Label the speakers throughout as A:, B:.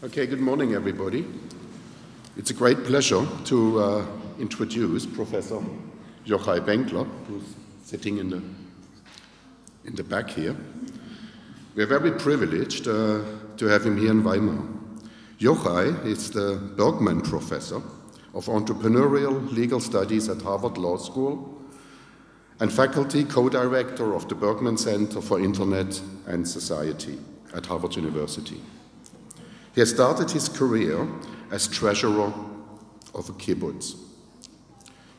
A: Okay, good morning, everybody. It's a great pleasure to introduce Professor Yochai Benkler, who's sitting in the back here. We're very privileged to have him here in Weimar. Yochai is the Bergman Professor of Entrepreneurial Legal Studies at Harvard Law School and faculty co-director of the Bergman Center for Internet and Society at Harvard-University. He has started his career as treasurer of a kibbutz.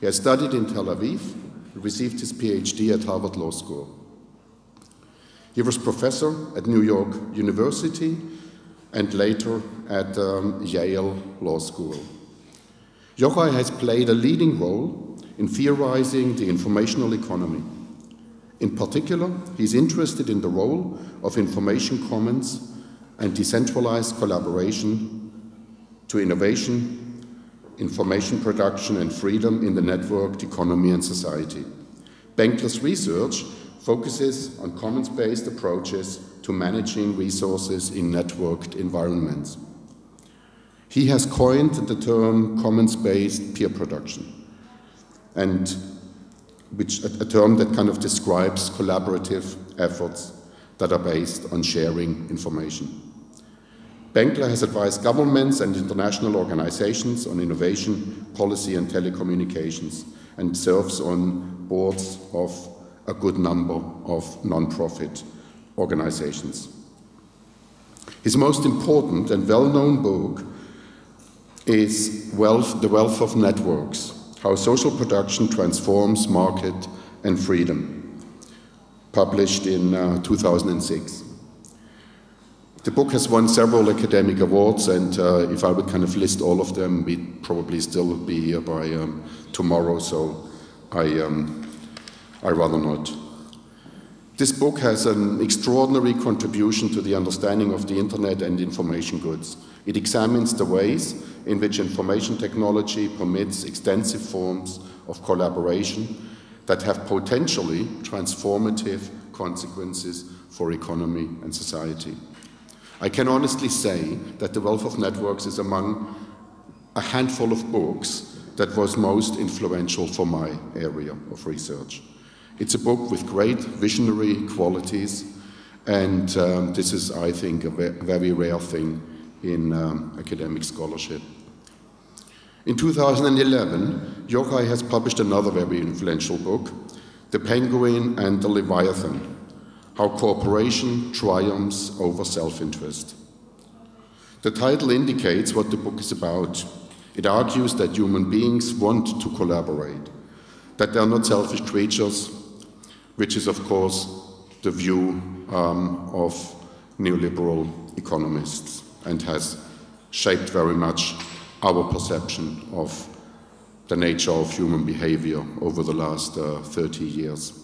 A: He has studied in Tel Aviv and received his PhD at Harvard Law School. He was professor at New York University and later at Yale Law School. Yochai has played a leading role in theorizing the informational economy. In particular, he is interested in the role of information commons and decentralized collaboration to innovation, information production, and freedom in the networked economy and society. Benkler's research focuses on commons-based approaches to managing resources in networked environments. He has coined the term commons-based peer production, and a term that kind of describes collaborative efforts that are based on sharing information. Benkler has advised governments and international organizations on innovation, policy, and telecommunications, and serves on boards of a good number of non-profit organizations. His most important and well-known book is The Wealth of Networks: How Social Production Transforms Market and Freedom, published in 2006. The book has won several academic awards, and if I would kind of list all of them, we'd probably still be here by tomorrow, so I rather not. This book has an extraordinary contribution to the understanding of the internet and information goods. It examines the ways in which information technology permits extensive forms of collaboration that have potentially transformative consequences for economy and society. I can honestly say that The Wealth of Networks is among a handful of books that was most influential for my area of research. It's a book with great visionary qualities, and this is, I think, a very rare thing in academic scholarship. In 2011, Yochai has published another very influential book, The Penguin and the Leviathan: How Cooperation Triumphs Over Self-Interest. The title indicates what the book is about. It argues that human beings want to collaborate, that they are not selfish creatures, which is, of course, the view of neoliberal economists and has shaped very much our perception of the nature of human behavior over the last 30 years.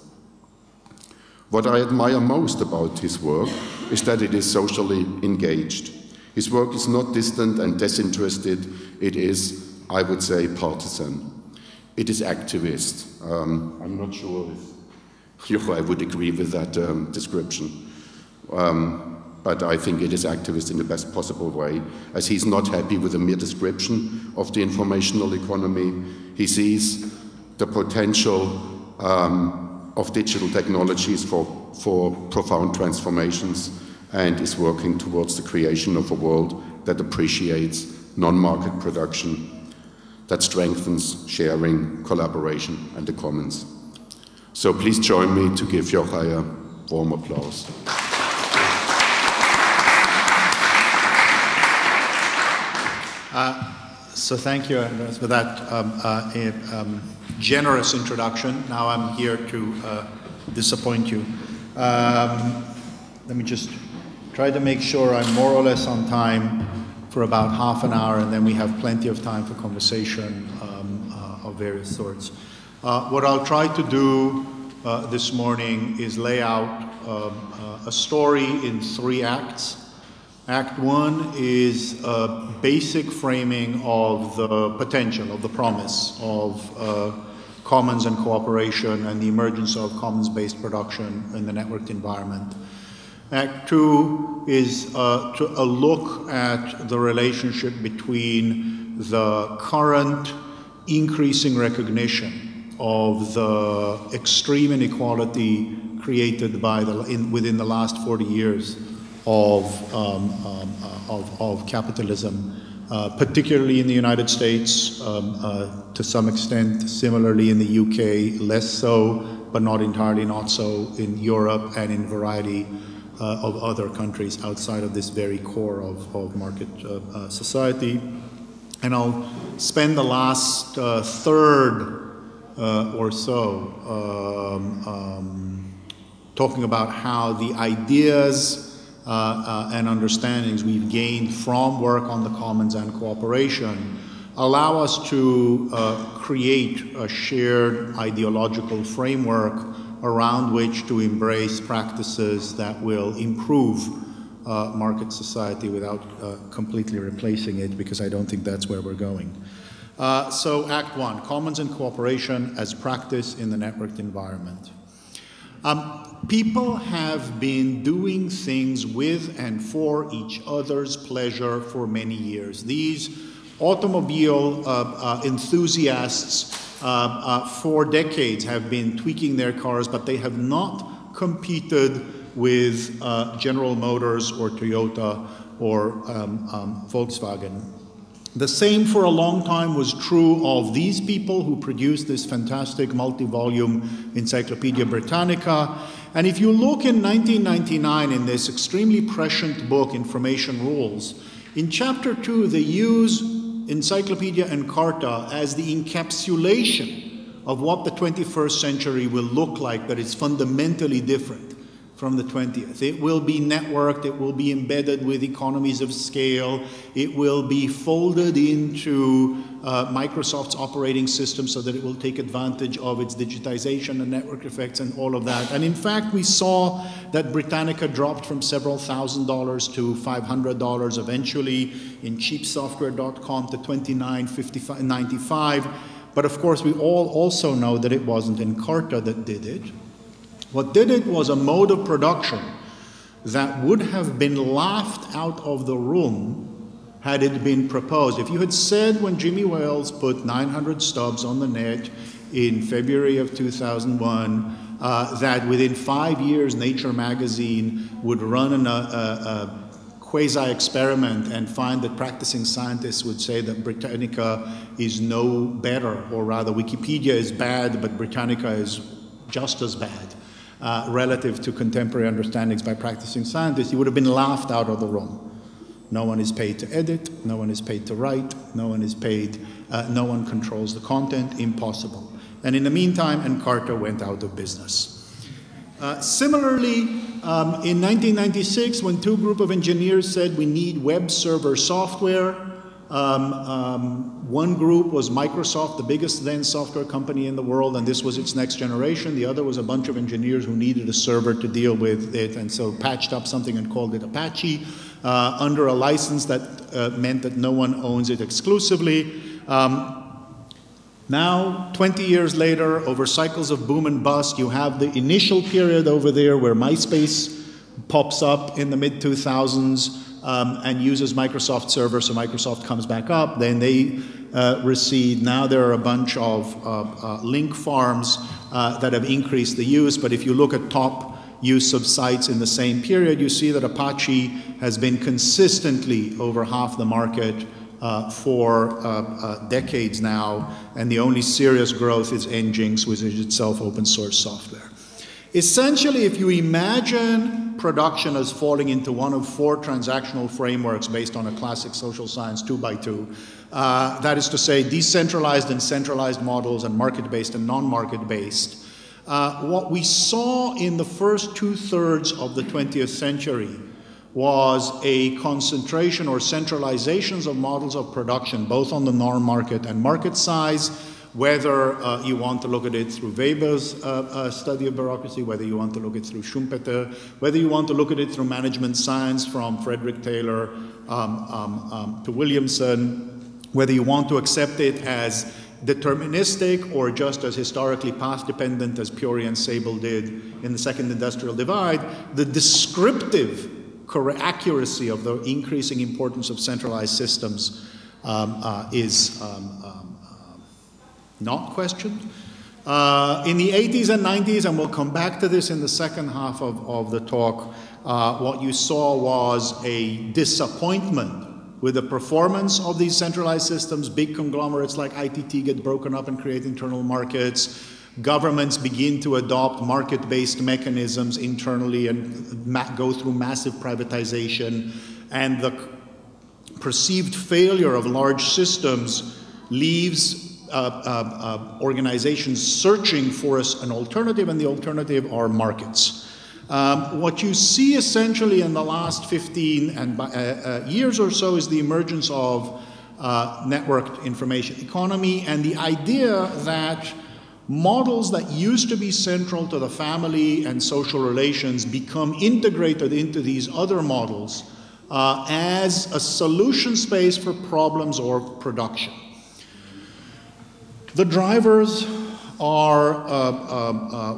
A: What I admire most about his work is that it is socially engaged. His work is not distant and disinterested. It is, I would say, partisan. It is activist. I'm not sure if Yochai would agree with that description. But I think it is activist in the best possible way, as he's not happy with a mere description of the informational economy. He sees the potential of digital technologies for profound transformations and is working towards the creation of a world that appreciates non-market production, that strengthens sharing, collaboration, and the commons. So please join me to give Yochai a warm applause.
B: So thank you, Andreas, for that generous introduction. Now I'm here to disappoint you. Let me just try to make sure I'm more or less on time for about half an hour, and then we have plenty of time for conversation of various sorts. What I'll try to do this morning is lay out a story in 3 acts. Act 1 is a basic framing of the potential, of the promise of commons and cooperation and the emergence of commons-based production in the networked environment. Act 2 is a look at the relationship between the current increasing recognition of the extreme inequality created by within the last 40 years of capitalism, particularly in the United States, to some extent, similarly in the UK, less so, but not entirely not so in Europe and in a variety of other countries outside of this very core of market society. And I'll spend the last third or so talking about how the ideas and understandings we've gained from work on the commons and cooperation allow us to create a shared ideological framework around which to embrace practices that will improve market society without completely replacing it, because I don't think that's where we're going. So Act 1, Commons and Cooperation as Practice in the Networked Environment. People have been doing things with and for each other's pleasure for many years. These automobile enthusiasts for decades have been tweaking their cars, but they have not competed with General Motors or Toyota or Volkswagen. The same for a long time was true of these people who produced this fantastic multi-volume Encyclopedia Britannica. And if you look in 1999 in this extremely prescient book, Information Rules, in chapter 2 they use Encyclopedia and Carta as the encapsulation of what the 21st century will look like, that is fundamentally different from the 20th. It will be networked, it will be embedded with economies of scale, it will be folded into Microsoft's operating system so that it will take advantage of its digitization and network effects and all of that. And in fact, we saw that Britannica dropped from several $1,000s to $500 eventually, in cheapsoftware.com to $29.95. But of course, we all also know that it wasn't Encarta that did it. What did it was a mode of production that would have been laughed out of the room had it been proposed. If you had said when Jimmy Wales put 900 stubs on the net in February of 2001 that within 5 years Nature magazine would run a quasi-experiment and find that practicing scientists would say that Britannica is no better, or rather Wikipedia is bad, but Britannica is just as bad. Relative to contemporary understandings by practicing scientists, you would have been laughed out of the room. No one is paid to edit, no one is paid to write, no one is paid, no one controls the content, impossible. And in the meantime, Encarta went out of business. Similarly, in 1996, when two groups of engineers said we need web server software, one group was Microsoft, the biggest then software company in the world, and this was its next generation. The other was a bunch of engineers who needed a server to deal with it, and so patched up something and called it Apache under a license that meant that no one owns it exclusively. Now, 20 years later, over cycles of boom and bust, you have the initial period over there where MySpace pops up in the mid-2000s. And uses Microsoft Server, so Microsoft comes back up, then they recede. Now there are a bunch of link farms that have increased the use, but if you look at top use of sites in the same period, you see that Apache has been consistently over half the market for decades now, and the only serious growth is Nginx, which is itself open source software. Essentially, if you imagine production as falling into one of 4 transactional frameworks based on a classic social science 2x2, that is to say decentralized and centralized models and market-based and non-market-based, what we saw in the first 2/3 of the 20th century was a concentration or centralizations of models of production, both on the non-market and market size, whether you want to look at it through Weber's study of bureaucracy, whether you want to look at it through Schumpeter, whether you want to look at it through management science from Frederick Taylor to Williamson, whether you want to accept it as deterministic or just as historically path-dependent as Puri and Sable did in the second industrial divide, the descriptive accuracy of the increasing importance of centralized systems is not questioned. In the 80s and 90s, and we'll come back to this in the second half of the talk, what you saw was a disappointment with the performance of these centralized systems. Big conglomerates like ITT get broken up and create internal markets. Governments begin to adopt market-based mechanisms internally and go through massive privatization. And the perceived failure of large systems leaves organizations searching for an alternative, and the alternative are markets. What you see essentially in the last 15 years or so is the emergence of networked information economy, and the idea that models that used to be central to the family and social relations become integrated into these other models as a solution space for problems or production. The drivers are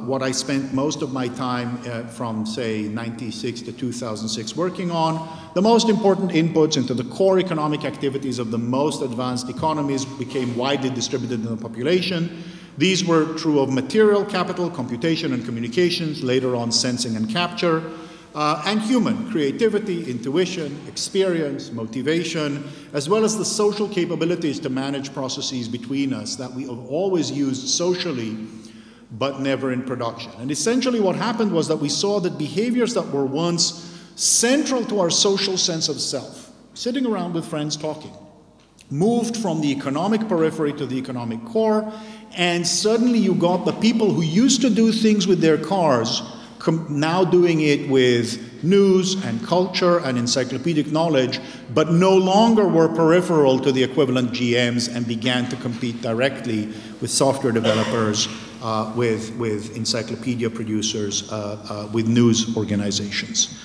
B: what I spent most of my time from, say, 96 to 2006 working on. The most important inputs into the core economic activities of the most advanced economies became widely distributed in the population. These were true of material capital, computation and communications, later on sensing and capture, and human creativity, intuition, experience, motivation, as well as the social capabilities to manage processes between us that we have always used socially, but never in production. And essentially what happened was that we saw that behaviors that were once central to our social sense of self, sitting around with friends talking, moved from the economic periphery to the economic core, and suddenly you got the people who used to do things with their cars now doing it with news and culture and encyclopedic knowledge, but no longer were peripheral to the equivalent GMs and began to compete directly with software developers, with encyclopedia producers, with news organizations.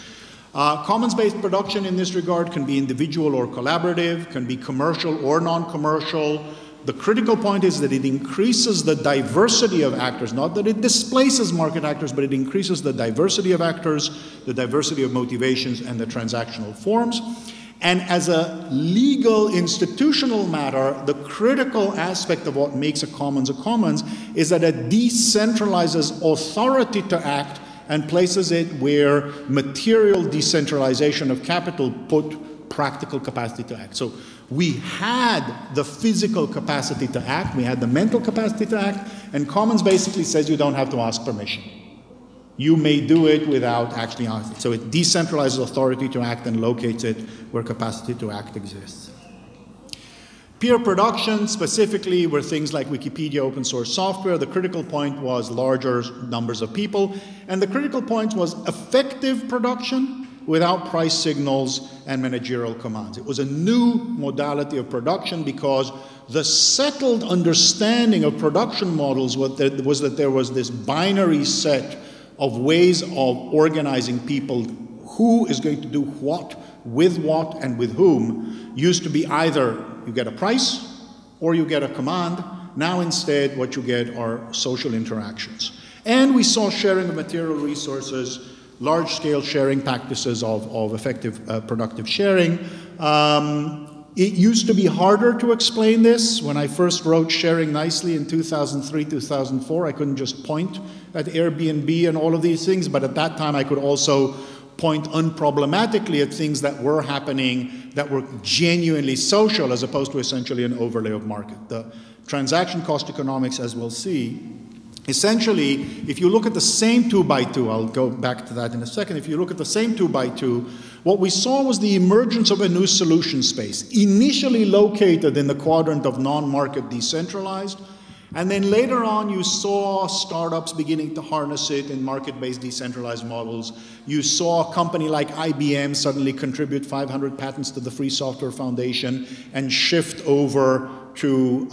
B: Commons-based production in this regard can be individual or collaborative, can be commercial or non-commercial. The critical point is that it increases the diversity of actors, not that it displaces market actors, but it increases the diversity of actors, the diversity of motivations, and the transactional forms. And as a legal institutional matter, the critical aspect of what makes a commons is that it decentralizes authority to act and places it where material decentralization of capital put practical capacity to act. So we had the physical capacity to act, we had the mental capacity to act, and commons basically says you don't have to ask permission. You may do it without actually asking. So it decentralizes authority to act and locates it where capacity to act exists. Peer production, specifically, were things like Wikipedia, open source software. The critical point was larger numbers of people, and the critical point was effective production without price signals and managerial commands. It was a new modality of production because the settled understanding of production models was that there was this binary set of ways of organizing people. Who is going to do what, and with whom, used to be either you get a price or you get a command. Now instead what you get are social interactions. And we saw sharing of material resources, large-scale sharing practices of effective productive sharing. It used to be harder to explain this. When I first wrote Sharing Nicely in 2003, 2004, I couldn't just point at Airbnb and all of these things, but at that time I could also point unproblematically at things that were happening that were genuinely social as opposed to essentially an overlay of market. The transaction cost economics, as we'll see, essentially, if you look at the same 2x2, I'll go back to that in a second, if you look at the same 2x2, what we saw was the emergence of a new solution space, initially located in the quadrant of non-market decentralized, and then later on you saw startups beginning to harness it in market-based decentralized models. You saw a company like IBM suddenly contribute 500 patents to the Free Software Foundation and shift over to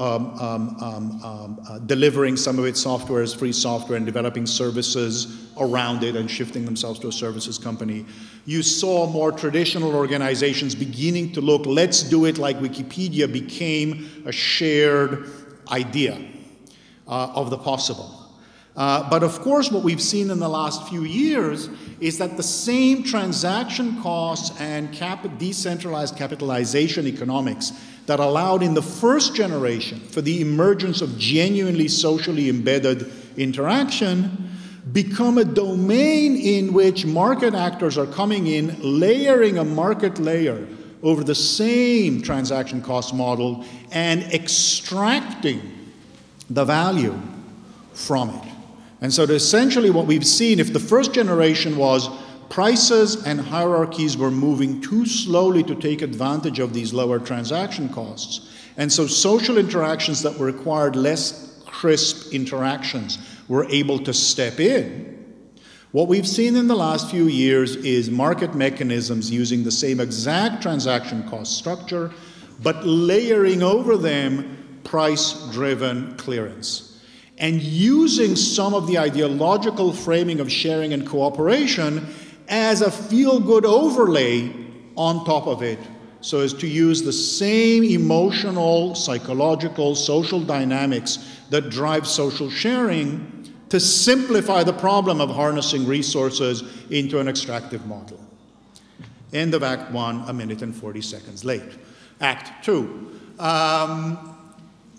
B: delivering some of its software as free software and developing services around it and shifting themselves to a services company. You saw more traditional organizations beginning to look, let's do it like Wikipedia became a shared idea of the possible. But of course, what we've seen in the last few years is that the same transaction costs and decentralized capitalization economics that allowed in the first generation for the emergence of genuinely socially embedded interaction become a domain in which market actors are coming in, layering a market layer over the same transaction cost model and extracting the value from it. And so essentially what we've seen, if the first generation was prices and hierarchies were moving too slowly to take advantage of these lower transaction costs, and so social interactions that required less crisp interactions were able to step in, what we've seen in the last few years is market mechanisms using the same exact transaction cost structure, but layering over them price-driven clearance, and using some of the ideological framing of sharing and cooperation as a feel-good overlay on top of it, so as to use the same emotional, psychological, social dynamics that drive social sharing to simplify the problem of harnessing resources into an extractive model. End of Act 1, a minute and 40 seconds late. Act 2.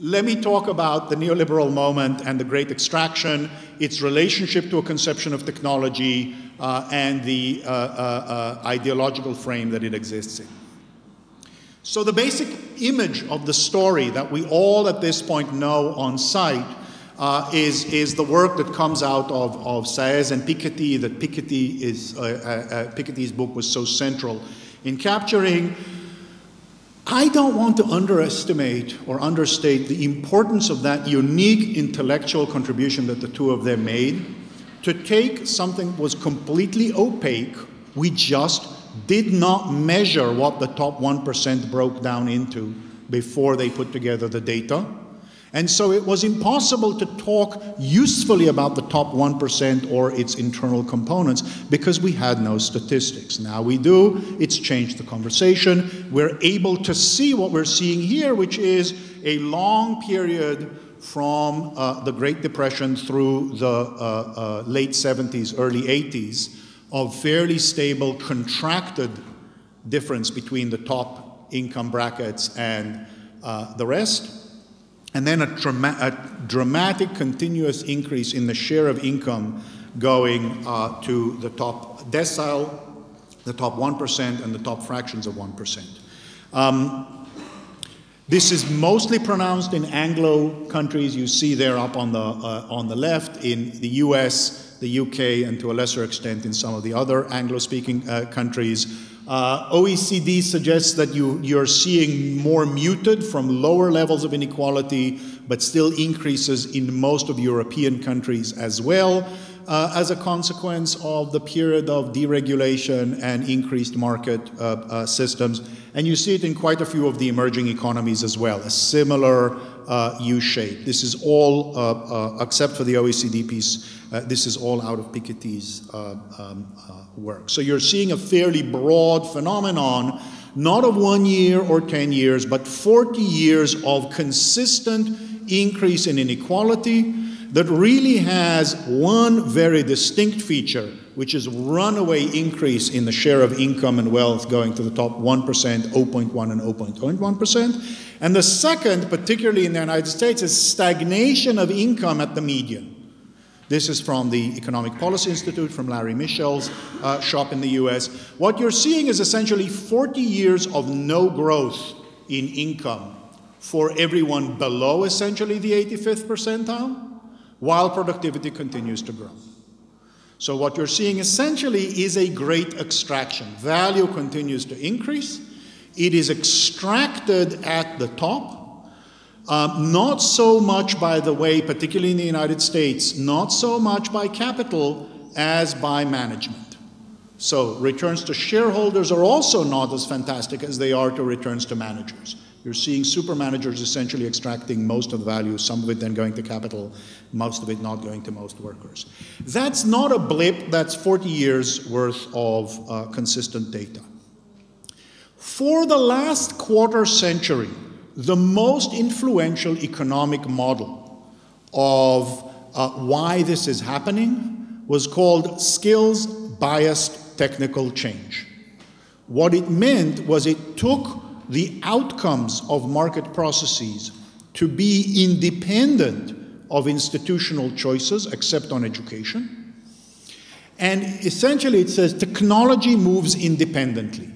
B: Let me talk about the neoliberal moment and the great extraction, its relationship to a conception of technology, and the ideological frame that it exists in. So the basic image of the story that we all at this point know on sight is the work that comes out of Saez and Piketty, that Piketty's book was so central in capturing. I don't want to underestimate or understate the importance of that unique intellectual contribution that the two of them made to take something that was completely opaque. We just did not measure what the top 1% broke down into before they put together the data. And so it was impossible to talk usefully about the top 1% or its internal components because we had no statistics. Now we do. It's changed the conversation. We're able to see what we're seeing here, which is a long period from the Great Depression through the late 70s, early 80s, of fairly stable, contracted difference between the top income brackets and the rest. And then a dramatic continuous increase in the share of income going to the top decile, the top 1%, and the top fractions of 1%. This is mostly pronounced in Anglo countries. You see there up on the left in the US, the UK, and to a lesser extent in some of the other Anglo-speaking countries. OECD suggests that you're seeing more muted from lower levels of inequality, but still increases in most of the European countries as well, as a consequence of the period of deregulation and increased market systems. And you see it in quite a few of the emerging economies as well, a similar U-shape. This is all, except for the OECD piece, this is all out of Piketty's work. So you're seeing a fairly broad phenomenon, not of 1 year or 10 years, but 40 years of consistent increase in inequality that really has one very distinct feature, which is runaway increase in the share of income and wealth going to the top 1%, 0.1 and 0.1%. And the second, particularly in the United States, is stagnation of income at the median. This is from the Economic Policy Institute, from Larry Michel's shop in the US. What you're seeing is essentially 40 years of no growth in income for everyone below essentially the 85th percentile, while productivity continues to grow. So what you're seeing essentially is a great extraction. Value continues to increase. It is extracted at the top. Not so much, by the way, particularly in the United States, not so much by capital as by management. So returns to shareholders are also not as fantastic as they are to returns to managers. You're seeing super managers essentially extracting most of the value, some of it then going to capital, most of it not going to most workers. That's not a blip, that's 40 years worth of consistent data. For the last quarter century, the most influential economic model of why this is happening was called skills-biased technical change. What it meant was it took the outcomes of market processes to be independent of institutional choices, except on education. And essentially it says technology moves independently.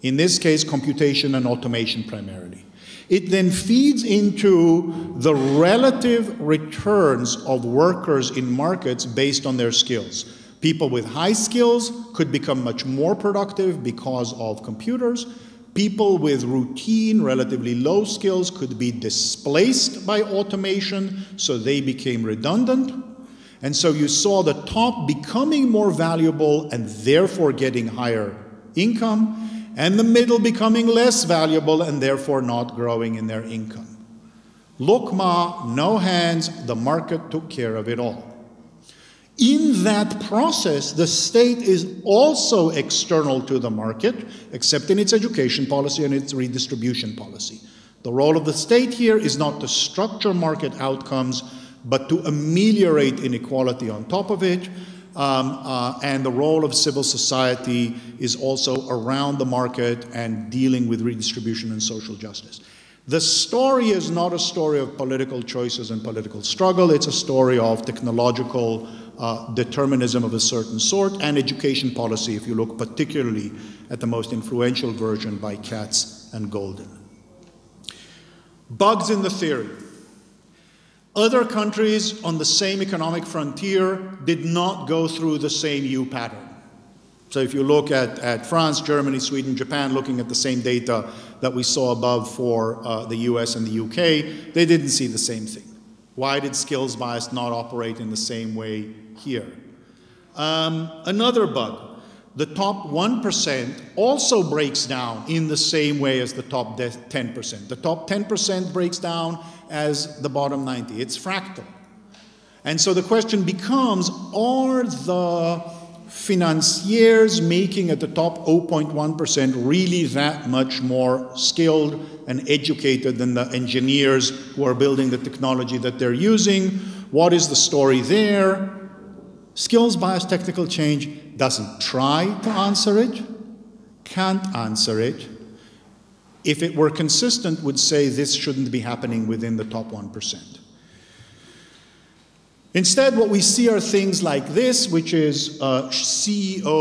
B: In this case, computation and automation primarily. It then feeds into the relative returns of workers in markets based on their skills. People with high skills could become much more productive because of computers. People with routine, relatively low skills could be displaced by automation, so they became redundant. And so you saw the top becoming more valuable and therefore getting higher income, and the middle becoming less valuable and therefore not growing in their income. Lokma, no hands, the market took care of it all. In that process, the state is also external to the market, except in its education policy and its redistribution policy. The role of the state here is not to structure market outcomes, but to ameliorate inequality on top of it. And the role of civil society is also around the market and dealing with redistribution and social justice. The story is not a story of political choices and political struggle. It's a story of technological determinism of a certain sort and education policy, if you look particularly at the most influential version by Katz and Golden. Bugs in the theory. Other countries on the same economic frontier did not go through the same U pattern. So if you look at France, Germany, Sweden, Japan, looking at the same data that we saw above for the US and the UK, they didn't see the same thing. Why did skills bias not operate in the same way here? Another bug. The top 1% also breaks down in the same way as the top 10%. The top 10% breaks down as the bottom 90. It's fractal. And so the question becomes, are the financiers making at the top 0.1% really that much more skilled and educated than the engineers who are building the technology that they're using? What is the story there? Skills-biased technical change doesn't try to answer it, can't answer it. If it were consistent, would say this shouldn't be happening within the top 1%. Instead, what we see are things like this, which is CEO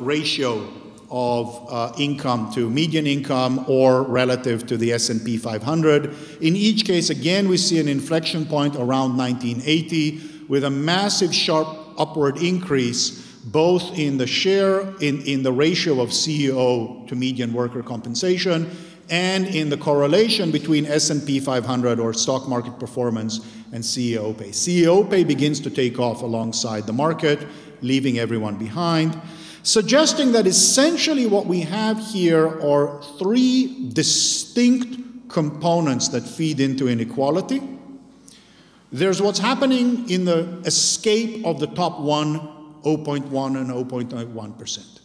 B: ratio of income to median income or relative to the S&P 500. In each case, again, we see an inflection point around 1980 with a massive sharp upward increase both in the share, in the ratio of CEO to median worker compensation, and in the correlation between S&P 500 or stock market performance and CEO pay. CEO pay begins to take off alongside the market, leaving everyone behind, suggesting that essentially what we have here are three distinct components that feed into inequality. There's what's happening in the escape of the top 0.1 and 0.1%.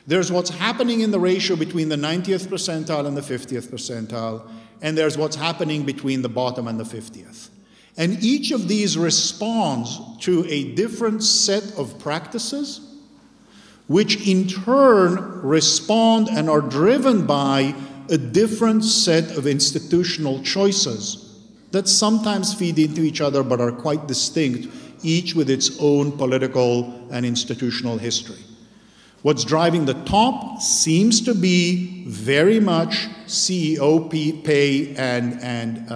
B: There's what's happening in the ratio between the 90th percentile and the 50th percentile, and there's what's happening between the bottom and the 50th. And each of these responds to a different set of practices, which in turn respond and are driven by a different set of institutional choices that sometimes feed into each other but are quite distinct, each with its own political and institutional history. What's driving the top seems to be very much CEO pay and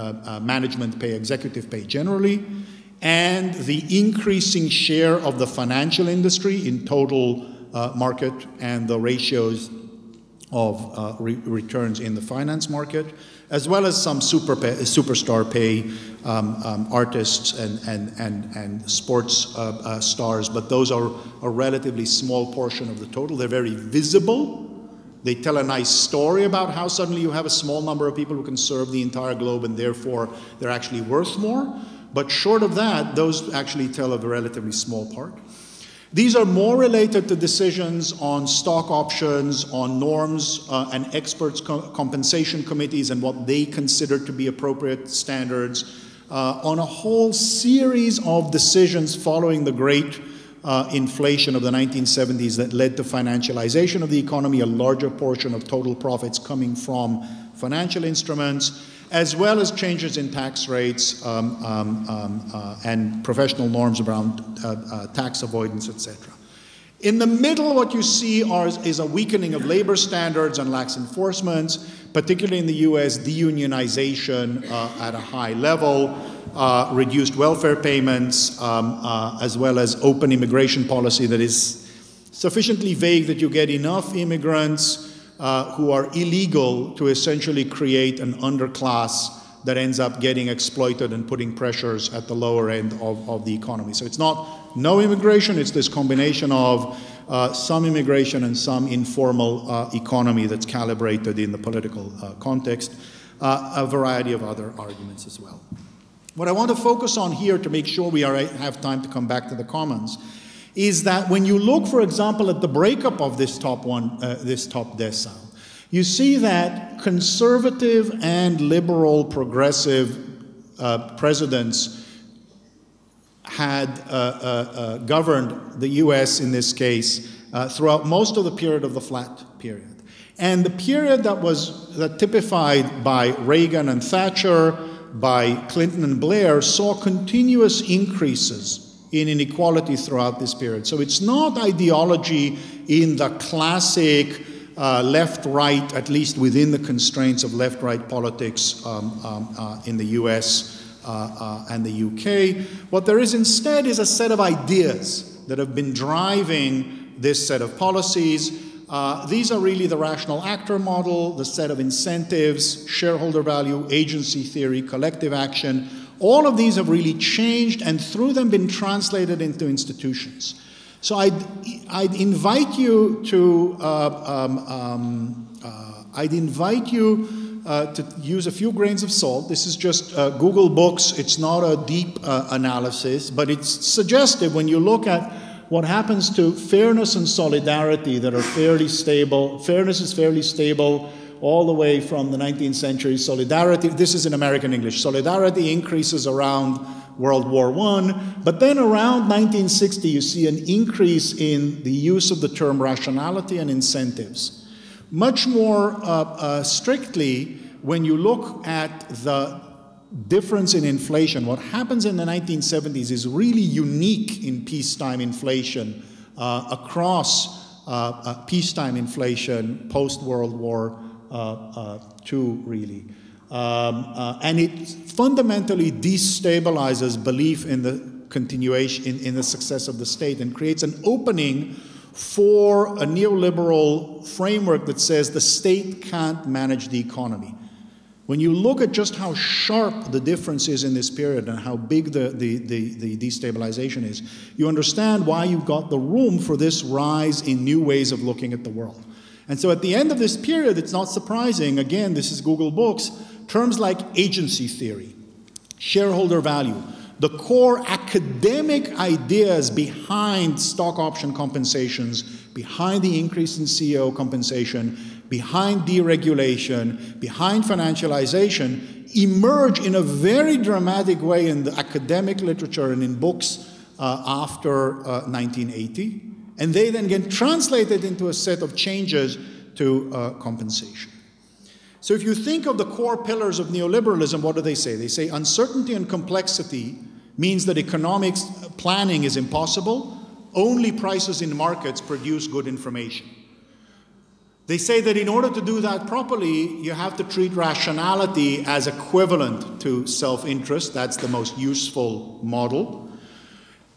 B: management pay, executive pay generally, and the increasing share of the financial industry in total market and the ratios of returns in the finance market, as well as some superstar pay, artists and sports stars, but those are a relatively small portion of the total. They're very visible. They tell a nice story about how suddenly you have a small number of people who can serve the entire globe and therefore they're actually worth more. But short of that, those actually tell a relatively small part. These are more related to decisions on stock options, on norms and experts' compensation committees and what they consider to be appropriate standards, on a whole series of decisions following the great inflation of the 1970s that led to financialization of the economy, a larger portion of total profits coming from financial instruments, as well as changes in tax rates and professional norms around tax avoidance, etc. In the middle, what you see is a weakening of labor standards and lax enforcement, particularly in the US, deunionization at a high level, reduced welfare payments, as well as open immigration policy that is sufficiently vague that you get enough immigrants who are illegal to essentially create an underclass that ends up getting exploited and putting pressures at the lower end of the economy. So it's not no immigration, it's this combination of some immigration and some informal economy that's calibrated in the political context, a variety of other arguments as well. What I want to focus on here to make sure we have time to come back to the commons is that when you look, for example, at the breakup of this top decile, you see that conservative and liberal progressive presidents had governed the US in this case throughout most of the period of the flat period. And the period that typified by Reagan and Thatcher, by Clinton and Blair, saw continuous increases in inequality throughout this period. So it's not ideology in the classic left-right, at least within the constraints of left-right politics in the US and the UK. What there is instead is a set of ideas that have been driving this set of policies. These are really the rational actor model, the set of incentives, shareholder value, agency theory, collective action. All of these have really changed and through them been translated into institutions. So I'd invite you to to use a few grains of salt. This is just Google Books. It's not a deep analysis, but it's suggestive when you look at what happens to fairness and solidarity that are fairly stable. Fairness is fairly stable all the way from the 19th century. Solidarity, this is in American English, solidarity increases around World War I, but then around 1960 you see an increase in the use of the term rationality and incentives. Much more strictly, when you look at the difference in inflation, what happens in the 1970s is really unique in peacetime inflation across peacetime inflation post-World War II, really. And it fundamentally destabilizes belief in the continuation, in the success of the state, and creates an opening for a neoliberal framework that says the state can't manage the economy. When you look at just how sharp the difference is in this period and how big the destabilization is, you understand why you've got the room for this rise in new ways of looking at the world. And so at the end of this period, it's not surprising, again, this is Google Books, terms like agency theory, shareholder value, the core academic ideas behind stock option compensations, behind the increase in CEO compensation, behind deregulation, behind financialization, emerge in a very dramatic way in the academic literature and in books after 1980. And they then get translated into a set of changes to compensation. So if you think of the core pillars of neoliberalism, what do they say? They say uncertainty and complexity means that economics planning is impossible. Only prices in markets produce good information. They say that in order to do that properly, you have to treat rationality as equivalent to self-interest. That's the most useful model.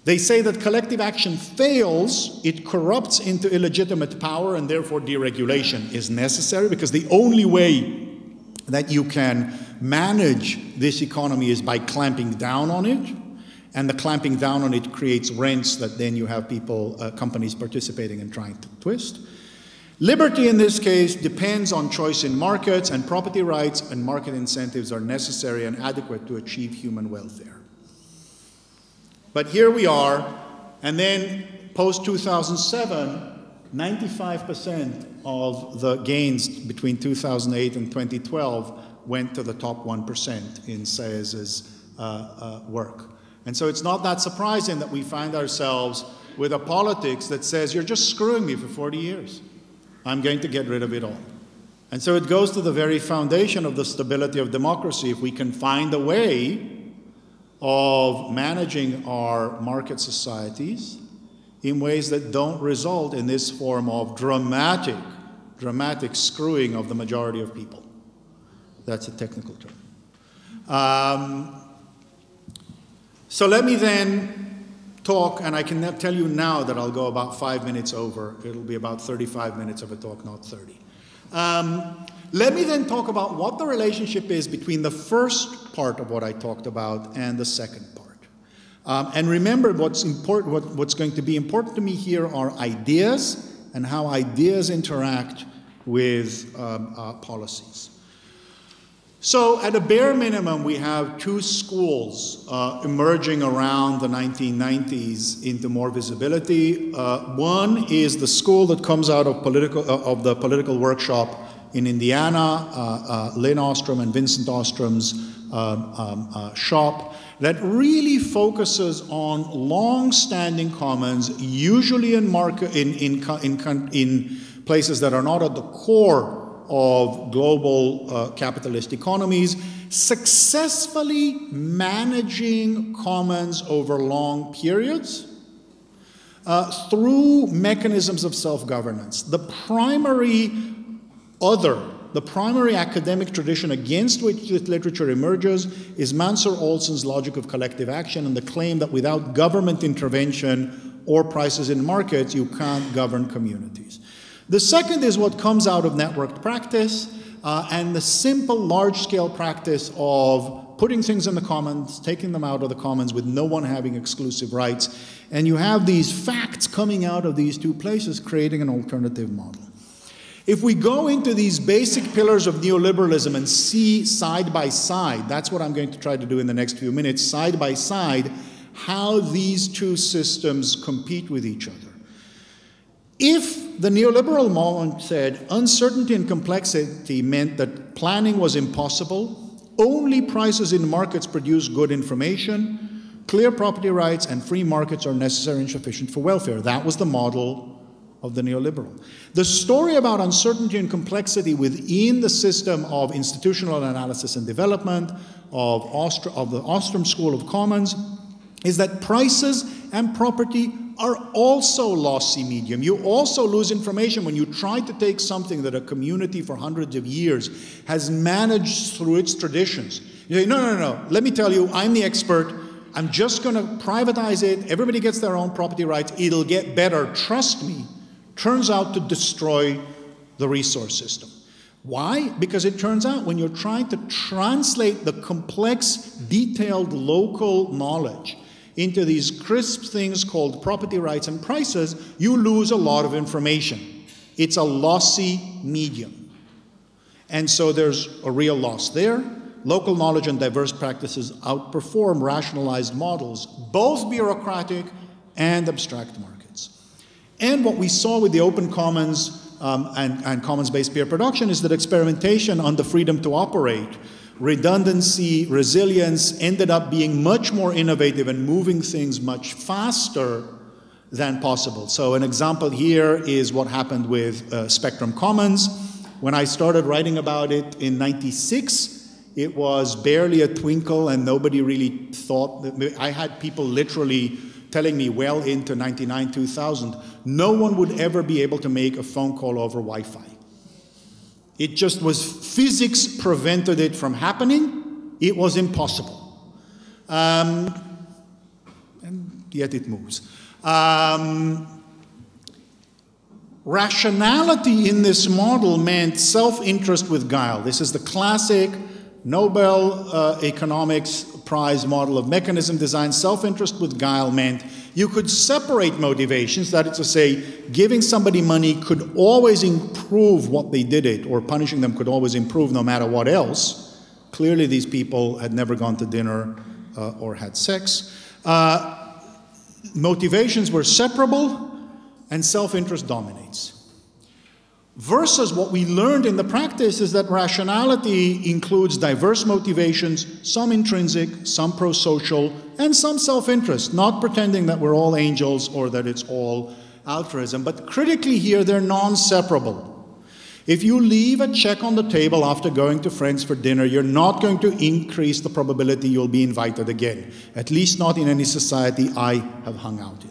B: They say that collective action fails, it corrupts into illegitimate power, and therefore deregulation is necessary, because the only way that you can manage this economy is by clamping down on it, and the clamping down on it creates rents that then you have people, companies participating and trying to twist. Liberty in this case depends on choice in markets, and property rights and market incentives are necessary and adequate to achieve human welfare. But here we are, and then post-2007, 95% of the gains between 2008 and 2012 went to the top 1% in Sayez's work. And so it's not that surprising that we find ourselves with a politics that says, you're just screwing me for 40 years. I'm going to get rid of it all. And so it goes to the very foundation of the stability of democracy. If we can find a way of managing our market societies in ways that don't result in this form of dramatic screwing of the majority of people. That's a technical term. So let me then talk, and I can tell you now that I'll go about 5 minutes over. It'll be about 35 minutes of a talk, not 30. Let me then talk about what the relationship is between the first part of what I talked about and the second part. And remember, what's going to be important to me here are ideas and how ideas interact with policies. So at a bare minimum, we have two schools emerging around the 1990s into more visibility. One is the school that comes out of the political workshop in Indiana, Lynn Ostrom and Vincent Ostrom's shop, that really focuses on long-standing commons, usually in places that are not at the core of global capitalist economies, successfully managing commons over long periods through mechanisms of self-governance. The primary academic tradition against which this literature emerges is Mansur Olson's logic of collective action and the claim that without government intervention or prices in markets, you can't govern communities. The second is what comes out of networked practice and the simple large-scale practice of putting things in the commons, taking them out of the commons with no one having exclusive rights. And you have these facts coming out of these two places, creating an alternative model. If we go into these basic pillars of neoliberalism and see side by side, that's what I'm going to try to do in the next few minutes, side by side, how these two systems compete with each other. If the neoliberal moment said uncertainty and complexity meant that planning was impossible, only prices in markets produce good information, clear property rights and free markets are necessary and sufficient for welfare. That was the model of the neoliberal. The story about uncertainty and complexity within the system of institutional analysis and development of the Ostrom School of Commons is that prices and property are also lossy medium. You also lose information when you try to take something that a community for hundreds of years has managed through its traditions. You say, no, let me tell you, I'm the expert. I'm just going to privatize it. Everybody gets their own property rights. It'll get better. Trust me. Turns out to destroy the resource system. Why? Because it turns out when you're trying to translate the complex, detailed local knowledge into these crisp things called property rights and prices, you lose a lot of information. It's a lossy medium. And so there's a real loss there. Local knowledge and diverse practices outperform rationalized models, both bureaucratic and abstract markets. And what we saw with the open commons and commons-based peer production is that experimentation on the freedom to operate, redundancy, resilience ended up being much more innovative and moving things much faster than possible. So an example here is what happened with Spectrum Commons. When I started writing about it in '96, it was barely a twinkle and nobody really thought that. I had people literally telling me well into 99, 2000, no one would ever be able to make a phone call over Wi-Fi. It just was, physics prevented it from happening. It was impossible. And yet it moves. Rationality in this model meant self-interest with guile. This is the classic Nobel Economics Prize model of mechanism design. Self-interest with guile meant you could separate motivations, that is to say, giving somebody money could always improve what they did it, or punishing them could always improve no matter what else. Clearly these people had never gone to dinner or had sex. motivations were separable, and self-interest dominates. Versus what we learned in the practice is that rationality includes diverse motivations, some intrinsic, some pro-social, and some self-interest, not pretending that we're all angels or that it's all altruism. But critically here, they're non-separable. If you leave a check on the table after going to friends for dinner, you're not going to increase the probability you'll be invited again, at least not in any society I have hung out in.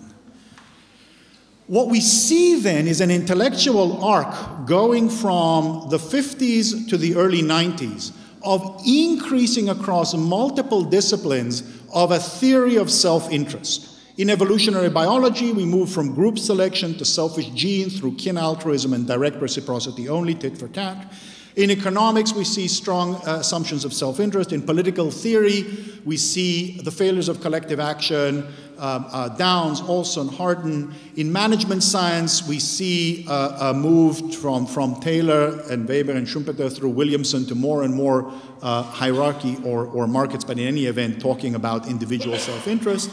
B: What we see then is an intellectual arc going from the 50s to the early 90s of increasing across multiple disciplines of a theory of self-interest. In evolutionary biology, we move from group selection to selfish genes through kin altruism and direct reciprocity only, tit for tat. In economics, we see strong assumptions of self-interest. In political theory, we see the failures of collective action, Downs, Olson, Harden. In management science, we see a move from Taylor and Weber and Schumpeter through Williamson to more and more hierarchy or markets, but in any event, talking about individual self-interest.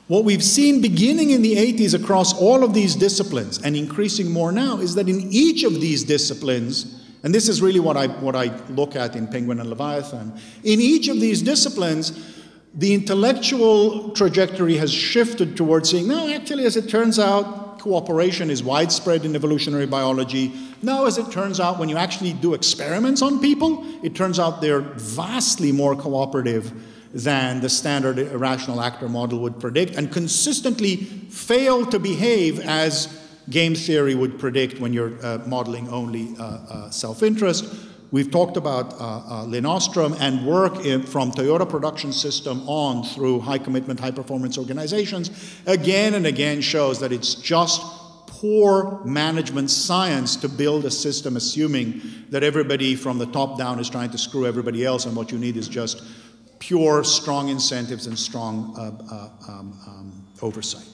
B: What we've seen beginning in the 80s across all of these disciplines, and increasing more now, is that in each of these disciplines, and this is really what I look at in Penguin and Leviathan, in each of these disciplines, the intellectual trajectory has shifted towards saying, no, actually, as it turns out, cooperation is widespread in evolutionary biology. No, as it turns out, when you actually do experiments on people, it turns out they're vastly more cooperative than the standard rational actor model would predict, and consistently fail to behave as game theory would predict when you're modeling only self-interest. We've talked about Lynn Ostrom and work from Toyota Production System on through high commitment, high performance organizations, again and again shows that it's just poor management science to build a system assuming that everybody from the top down is trying to screw everybody else, and what you need is just pure, strong incentives and strong oversight.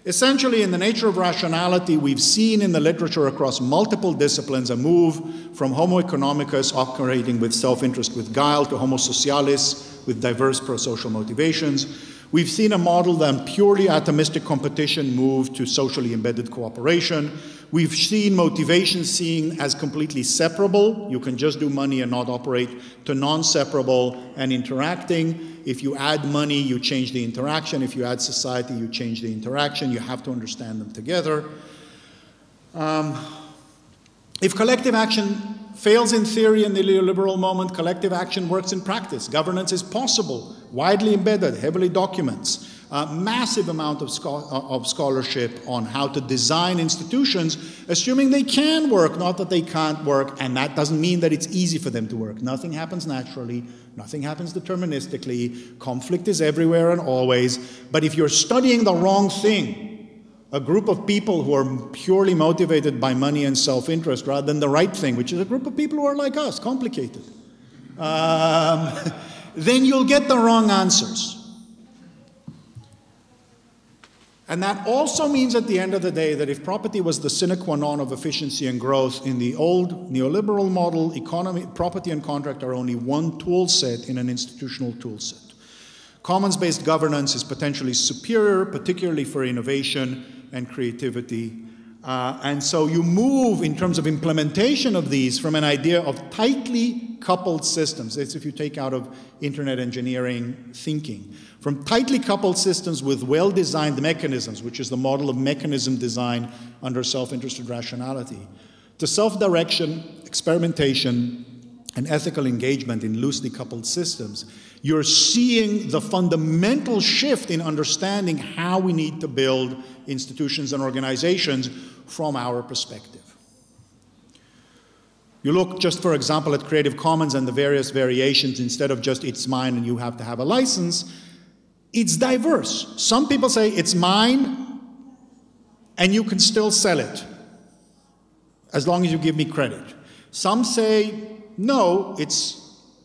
B: Essentially, in the nature of rationality, we've seen in the literature across multiple disciplines a move from Homo economicus operating with self-interest with guile to Homo socialis with diverse pro-social motivations. We've seen a model then purely atomistic competition move to socially embedded cooperation. We've seen motivation seen as completely separable. You can just do money and not operate, to non-separable and interacting. If you add money, you change the interaction. If you add society, you change the interaction. You have to understand them together. If collective action fails in theory in the neoliberal moment, collective action works in practice. Governance is possible, widely embedded, heavily documents. Massive amount of scholarship on how to design institutions, assuming they can work, not that they can't work, and that doesn't mean that it's easy for them to work. Nothing happens naturally, nothing happens deterministically, conflict is everywhere and always, but if you're studying the wrong thing, a group of people who are purely motivated by money and self-interest rather than the right thing, which is a group of people who are like us, complicated, then you'll get the wrong answers. And that also means at the end of the day that if property was the sine qua non of efficiency and growth in the old neoliberal model, economy, property and contract are only one tool set in an institutional tool set. Commons-based governance is potentially superior, particularly for innovation and creativity. And so you move in terms of implementation of these from an idea of tightly coupled systems. That's if you take out of internet engineering thinking. From tightly coupled systems with well-designed mechanisms, which is the model of mechanism design under self-interested rationality, to self-direction, experimentation, and ethical engagement in loosely coupled systems, you're seeing the fundamental shift in understanding how we need to build institutions and organizations from our perspective. You look just, for example, at Creative Commons and the various variations, instead of just it's mine and you have to have a license, it's diverse. Some people say it's mine and you can still sell it as long as you give me credit. Some say, no, it's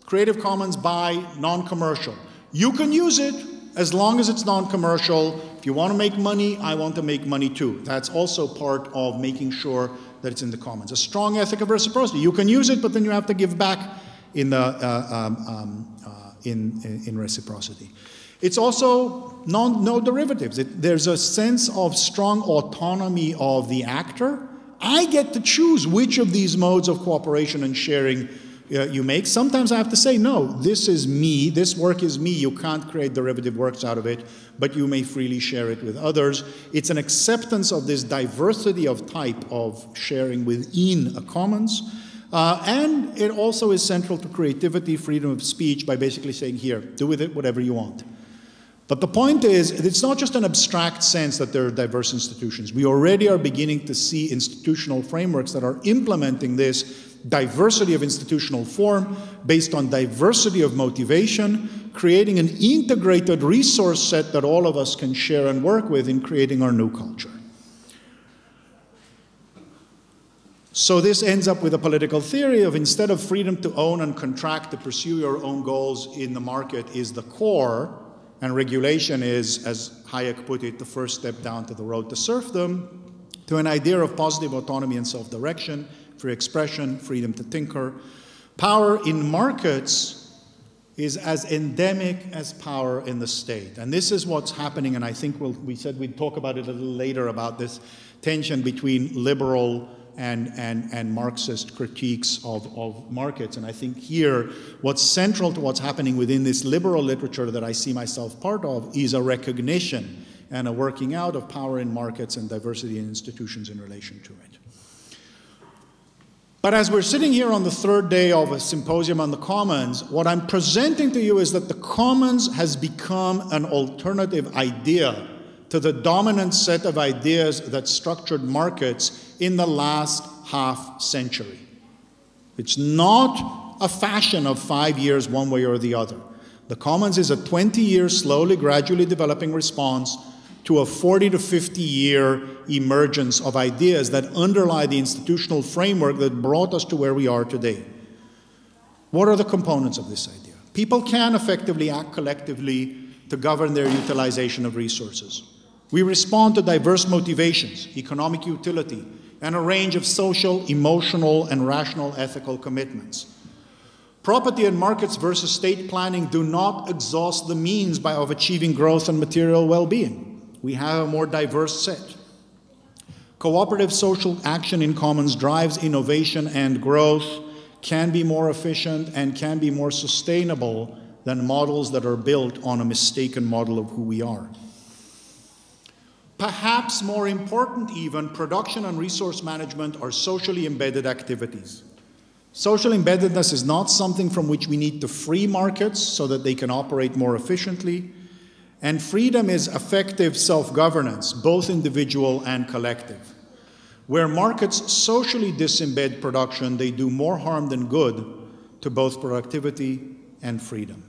B: Creative Commons by non-commercial. You can use it as long as it's non-commercial. If you want to make money, I want to make money too. That's also part of making sure that it's in the commons. A strong ethic of reciprocity. You can use it, but then you have to give back in reciprocity. It's also no derivatives. There's a sense of strong autonomy of the actor. I get to choose which of these modes of cooperation and sharing you make. Sometimes I have to say, no, this is me, this work is me, you can't create derivative works out of it, but you may freely share it with others. It's an acceptance of this diversity of type of sharing within a commons. And it also is central to creativity, freedom of speech, by basically saying, here, do with it whatever you want. But the point is, it's not just an abstract sense that there are diverse institutions. We already are beginning to see institutional frameworks that are implementing this diversity of institutional form based on diversity of motivation, creating an integrated resource set that all of us can share and work with in creating our new culture. So this ends up with a political theory of, instead of freedom to own and contract to pursue your own goals in the market is the core, and regulation is, as Hayek put it, the first step down to the road to serfdom, to an idea of positive autonomy and self-direction, free expression, freedom to tinker. Power in markets is as endemic as power in the state. And this is what's happening, and I think we said we'd talk about it a little later, about this tension between liberal and Marxist critiques of markets. And I think here, what's central to what's happening within this liberal literature that I see myself part of is a recognition and a working out of power in markets and diversity in institutions in relation to it. But as we're sitting here on the third day of a symposium on the commons, what I'm presenting to you is that the commons has become an alternative idea to the dominant set of ideas that structured markets in the last half century. It's not a fashion of 5 years one way or the other. The commons is a 20-year, slowly, gradually developing response to a 40 to 50-year emergence of ideas that underlie the institutional framework that brought us to where we are today. What are the components of this idea? People can effectively act collectively to govern their utilization of resources. We respond to diverse motivations, economic utility, and a range of social, emotional, and rational ethical commitments. Property and markets versus state planning do not exhaust the means of achieving growth and material well-being. We have a more diverse set. Cooperative social action in commons drives innovation and growth, can be more efficient, and can be more sustainable than models that are built on a mistaken model of who we are. Perhaps more important even, production and resource management are socially embedded activities. Social embeddedness is not something from which we need to free markets so that they can operate more efficiently. And freedom is effective self-governance, both individual and collective. Where markets socially disembed production, they do more harm than good to both productivity and freedom.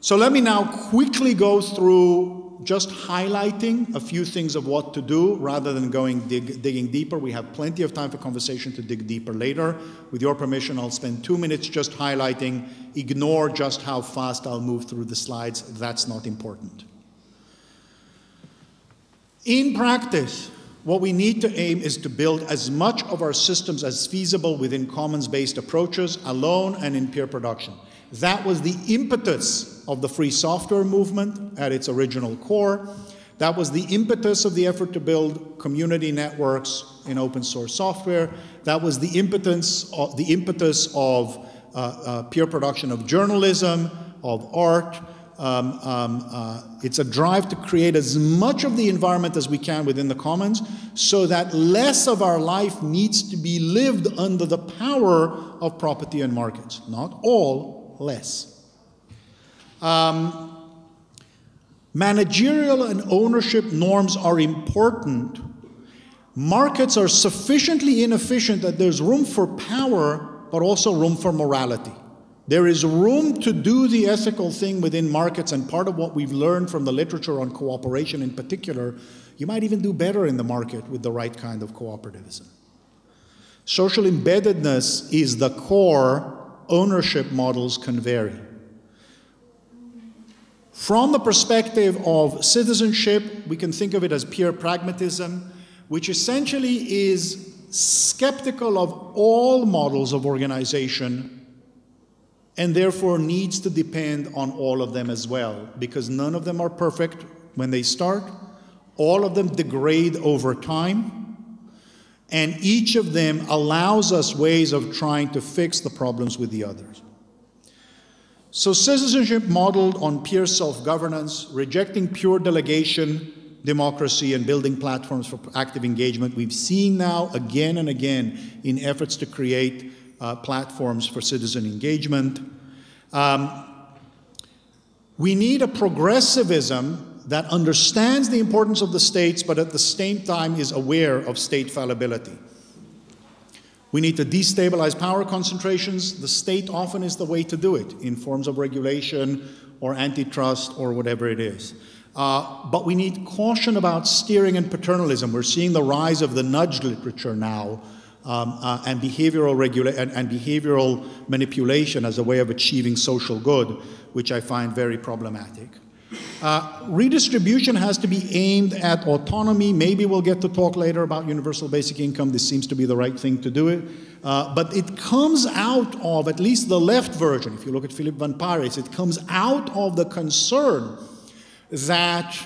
B: So let me now quickly go through just highlighting a few things of what to do rather than digging deeper. We have plenty of time for conversation to dig deeper later. With your permission, I'll spend 2 minutes just highlighting. Ignore just how fast I'll move through the slides. That's not important. In practice, what we need to aim is to build as much of our systems as feasible within commons-based approaches, alone and in peer production. That was the impetus of the free software movement at its original core. That was the impetus of the effort to build community networks in open source software. That was the impetus of peer production of journalism, of art. It's a drive to create as much of the environment as we can within the commons so that less of our life needs to be lived under the power of property and markets. Not all, less. Managerial and ownership norms are important. Markets are sufficiently inefficient that there's room for power, but also room for morality. There is room to do the ethical thing within markets, and part of what we've learned from the literature on cooperation in particular, you might even do better in the market with the right kind of cooperativism. Social embeddedness is the core. Ownership models can vary. From the perspective of citizenship, we can think of it as pure pragmatism, which essentially is skeptical of all models of organization and therefore needs to depend on all of them as well, because none of them are perfect when they start. All of them degrade over time, and each of them allows us ways of trying to fix the problems with the others. So citizenship modeled on peer self-governance, rejecting pure delegation democracy and building platforms for active engagement. We've seen now again and again in efforts to create platforms for citizen engagement. We need a progressivism that understands the importance of the states, but at the same time is aware of state fallibility. We need to destabilize power concentrations. The state often is the way to do it in forms of regulation or antitrust or whatever it is. But we need caution about steering and paternalism. We're seeing the rise of the nudge literature now, and behavioral manipulation as a way of achieving social good, which I find very problematic. Redistribution has to be aimed at autonomy. Maybe we'll get to talk later about universal basic income. This seems to be the right thing to do it. But it comes out of, at least the left version, if you look at Philip van Parijs, it comes out of the concern that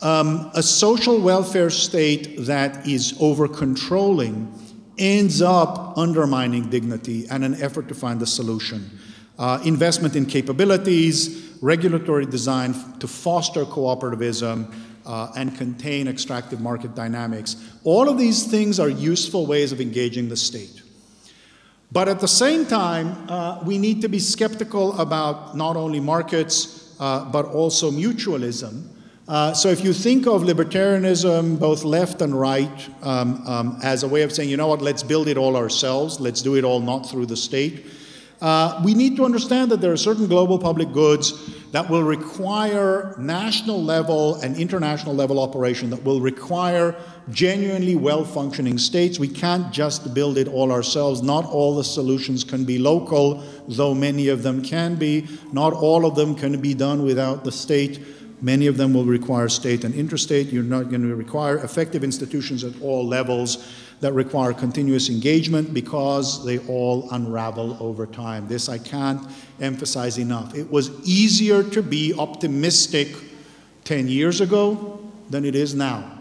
B: a social welfare state that is over-controlling ends up undermining dignity and an effort to find a solution. Investment in capabilities, regulatory design to foster cooperativism and contain extractive market dynamics. All of these things are useful ways of engaging the state. But at the same time, we need to be skeptical about not only markets, but also mutualism. So if you think of libertarianism, both left and right, as a way of saying, you know what, let's build it all ourselves, let's do it all not through the state, we need to understand that there are certain global public goods that will require national level and international level operation, that will require genuinely well-functioning states. We can't just build it all ourselves. Not all the solutions can be local, though many of them can be. Not all of them can be done without the state. Many of them will require state and interstate. You're not going to require effective institutions at all levels that require continuous engagement because they all unravel over time. This I can't emphasize enough. It was easier to be optimistic 10 years ago than it is now.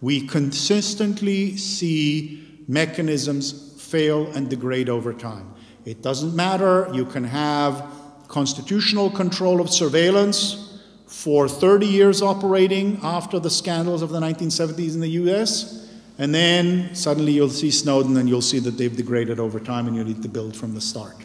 B: We consistently see mechanisms fail and degrade over time. It doesn't matter. You can have constitutional control of surveillance for 30 years operating after the scandals of the 1970s in the US, and then suddenly you'll see Snowden and you'll see that they've degraded over time and you need to build from the start.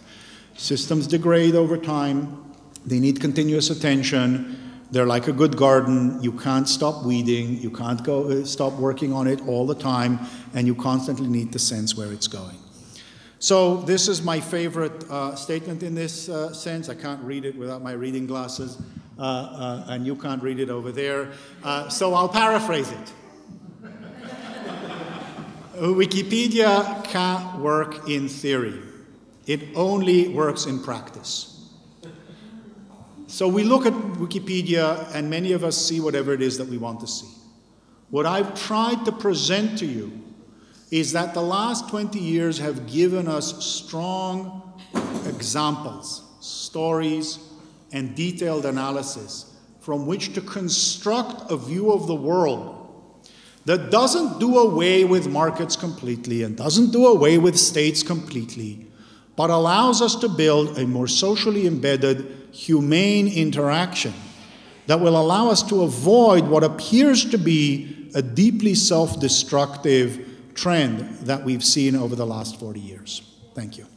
B: Systems degrade over time. They need continuous attention. They're like a good garden. You can't stop weeding. You can't stop working on it all the time, and you constantly need to sense where it's going. So this is my favorite statement in this sense. I can't read it without my reading glasses, and you can't read it over there. So I'll paraphrase it. Wikipedia can't work in theory. It only works in practice. So we look at Wikipedia, and many of us see whatever it is that we want to see. What I've tried to present to you is that the last 20 years have given us strong examples, stories, and detailed analysis from which to construct a view of the world that doesn't do away with markets completely and doesn't do away with states completely, but allows us to build a more socially embedded, humane interaction that will allow us to avoid what appears to be a deeply self-destructive trend that we've seen over the last 40 years. Thank you.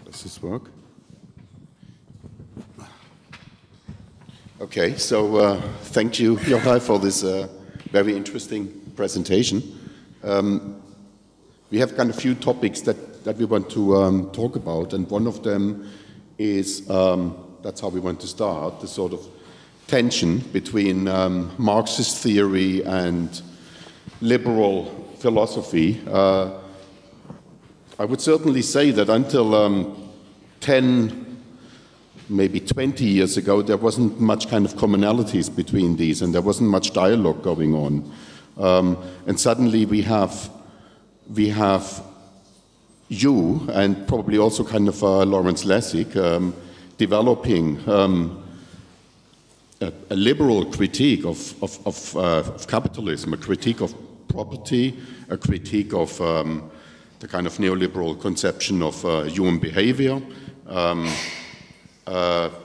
A: Does this work? Okay, so thank you, Yochai, for this very interesting presentation. We have kind of a few topics that we want to talk about, and one of them is, that's how we want to start, the sort of tension between Marxist theory and liberal philosophy, I would certainly say that until 10, maybe 20 years ago, there wasn't much kind of commonalities between these, and there wasn't much dialogue going on. And suddenly we have you, and probably also kind of Lawrence Lessig, developing a liberal critique of capitalism, a critique of property, a critique of the kind of neoliberal conception of human behavior,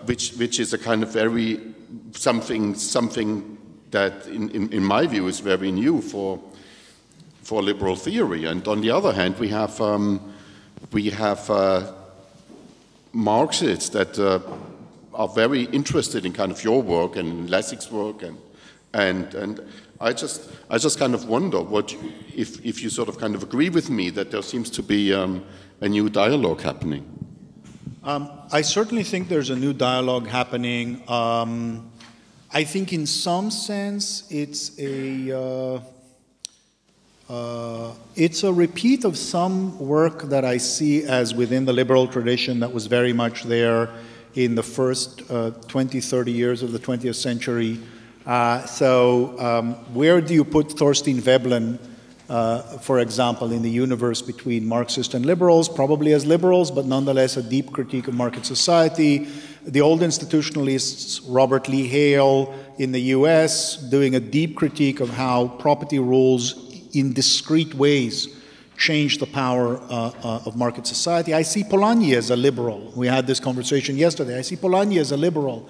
A: which is a kind of very something that, in my view, is very new for liberal theory. And on the other hand, we have Marxists that are very interested in kind of your work and Lessig's work, and I just kind of wonder what if you sort of kind of agree with me that there seems to be a new dialogue happening.
B: I certainly think there's a new dialogue happening. I think in some sense it's a repeat of some work that I see as within the liberal tradition that was very much there in the first 20, 30 years of the 20th century. Where do you put Thorstein Veblen, for example, in the universe between Marxists and liberals? Probably as liberals, but nonetheless a deep critique of market society. The old institutionalists, Robert Lee Hale in the US, doing a deep critique of how property rules in discrete ways change the power of market society. I see Polanyi as a liberal. We had this conversation yesterday. I see Polanyi as a liberal.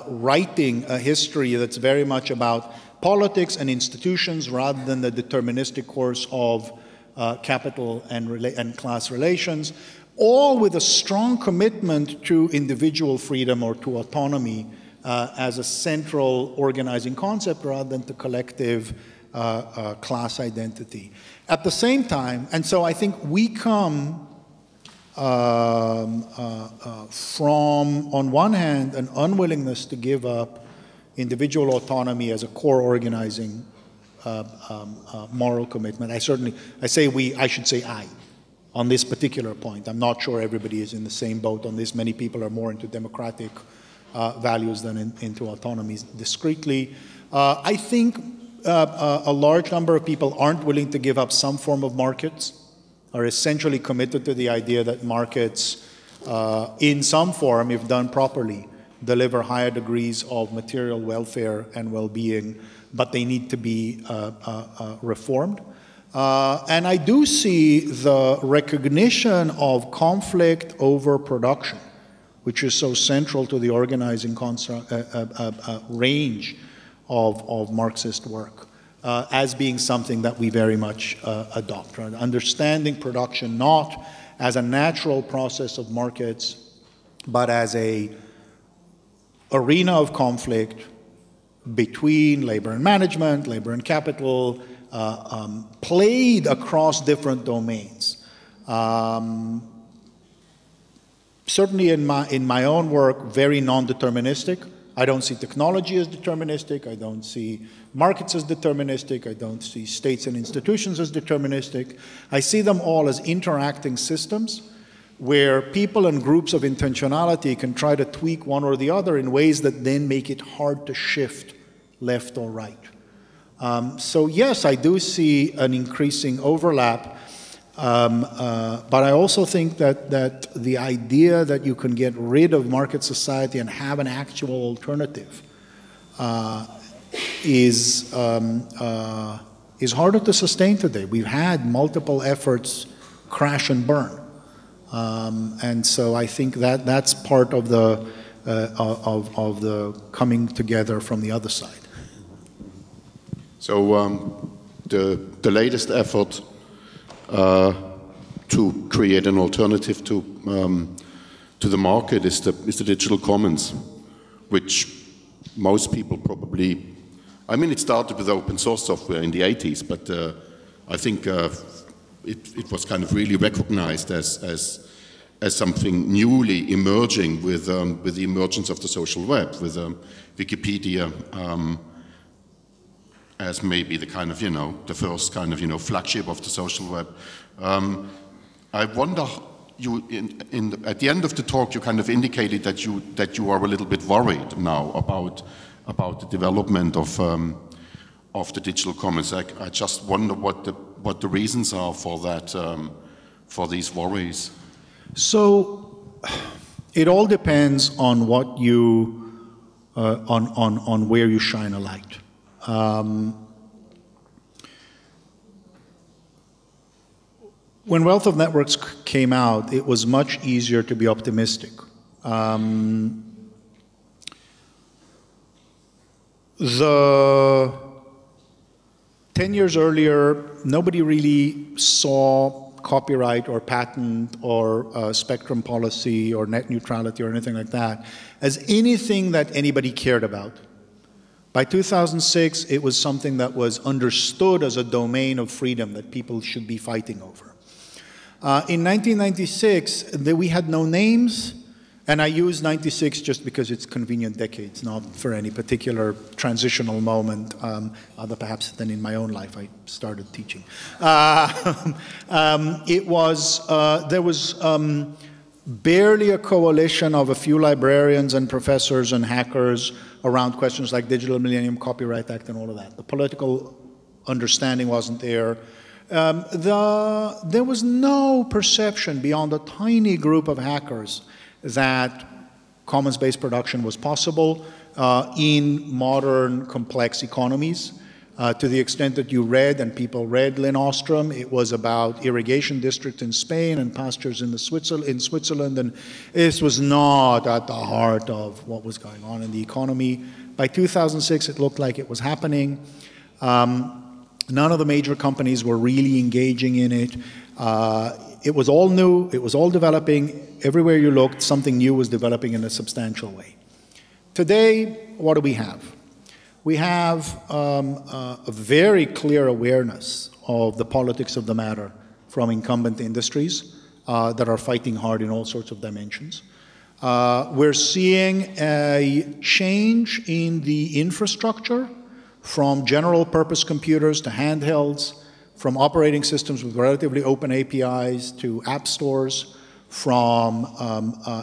B: Writing a history that's very much about politics and institutions rather than the deterministic course of capital and class relations, all with a strong commitment to individual freedom or to autonomy as a central organizing concept rather than to collective class identity. At the same time, and so I think we come from, on one hand, an unwillingness to give up individual autonomy as a core organizing moral commitment. I say we, I should say I, on this particular point. I'm not sure everybody is in the same boat on this. Many people are more into democratic values than into autonomy discretely. I think a large number of people aren't willing to give up some form of markets, are essentially committed to the idea that markets, in some form, if done properly, deliver higher degrees of material welfare and well-being, but they need to be reformed. And I do see the recognition of conflict over production, which is so central to the organizing range of Marxist work, as being something that we very much adopt. Right? Understanding production not as a natural process of markets, but as a arena of conflict between labor and management, labor and capital, played across different domains. Certainly in my own work, very non-deterministic. I don't see technology as deterministic. I don't see markets as deterministic. I don't see states and institutions as deterministic. I see them all as interacting systems where people and groups of intentionality can try to tweak one or the other in ways that then make it hard to shift left or right. So yes, I do see an increasing overlap, but I also think that the idea that you can get rid of market society and have an actual alternative is harder to sustain today. We've had multiple efforts crash and burn. And so I think that that's part of the coming together from the other side.
A: So the latest effort to create an alternative to the market is the digital commons, which most people probably, I mean, it started with open source software in the 80s, but I think it was kind of really recognized as as something newly emerging with the emergence of the social web, with Wikipedia as maybe the kind of, the first kind of, flagship of the social web. I wonder, at the end of the talk, you kind of indicated that you are a little bit worried now about the development of the digital commons. I just wonder what the reasons are for that, for these worries.
B: So it all depends on what you, on where you shine a light. When Wealth of Networks came out, it was much easier to be optimistic. 10 years earlier, nobody really saw copyright or patent or spectrum policy or net neutrality or anything like that as anything that anybody cared about. By 2006, it was something that was understood as a domain of freedom that people should be fighting over. In 1996, we had no names, and I use 96 just because it's convenient decades, not for any particular transitional moment, other perhaps than in my own life I started teaching. There was barely a coalition of a few librarians and professors and hackers around questions like Digital Millennium Copyright Act and all of that. The political understanding wasn't there. There was no perception beyond a tiny group of hackers that commons-based production was possible in modern, complex economies. To the extent that you read, and people read Lynn Ostrom, it was about irrigation districts in Spain and pastures in Switzerland, and this was not at the heart of what was going on in the economy. By 2006, it looked like it was happening. None of the major companies were really engaging in it. It was all new, it was all developing. Everywhere you looked, something new was developing in a substantial way. Today, what do we have? We have a very clear awareness of the politics of the matter from incumbent industries that are fighting hard in all sorts of dimensions. We're seeing a change in the infrastructure from general purpose computers to handhelds, from operating systems with relatively open APIs to app stores, from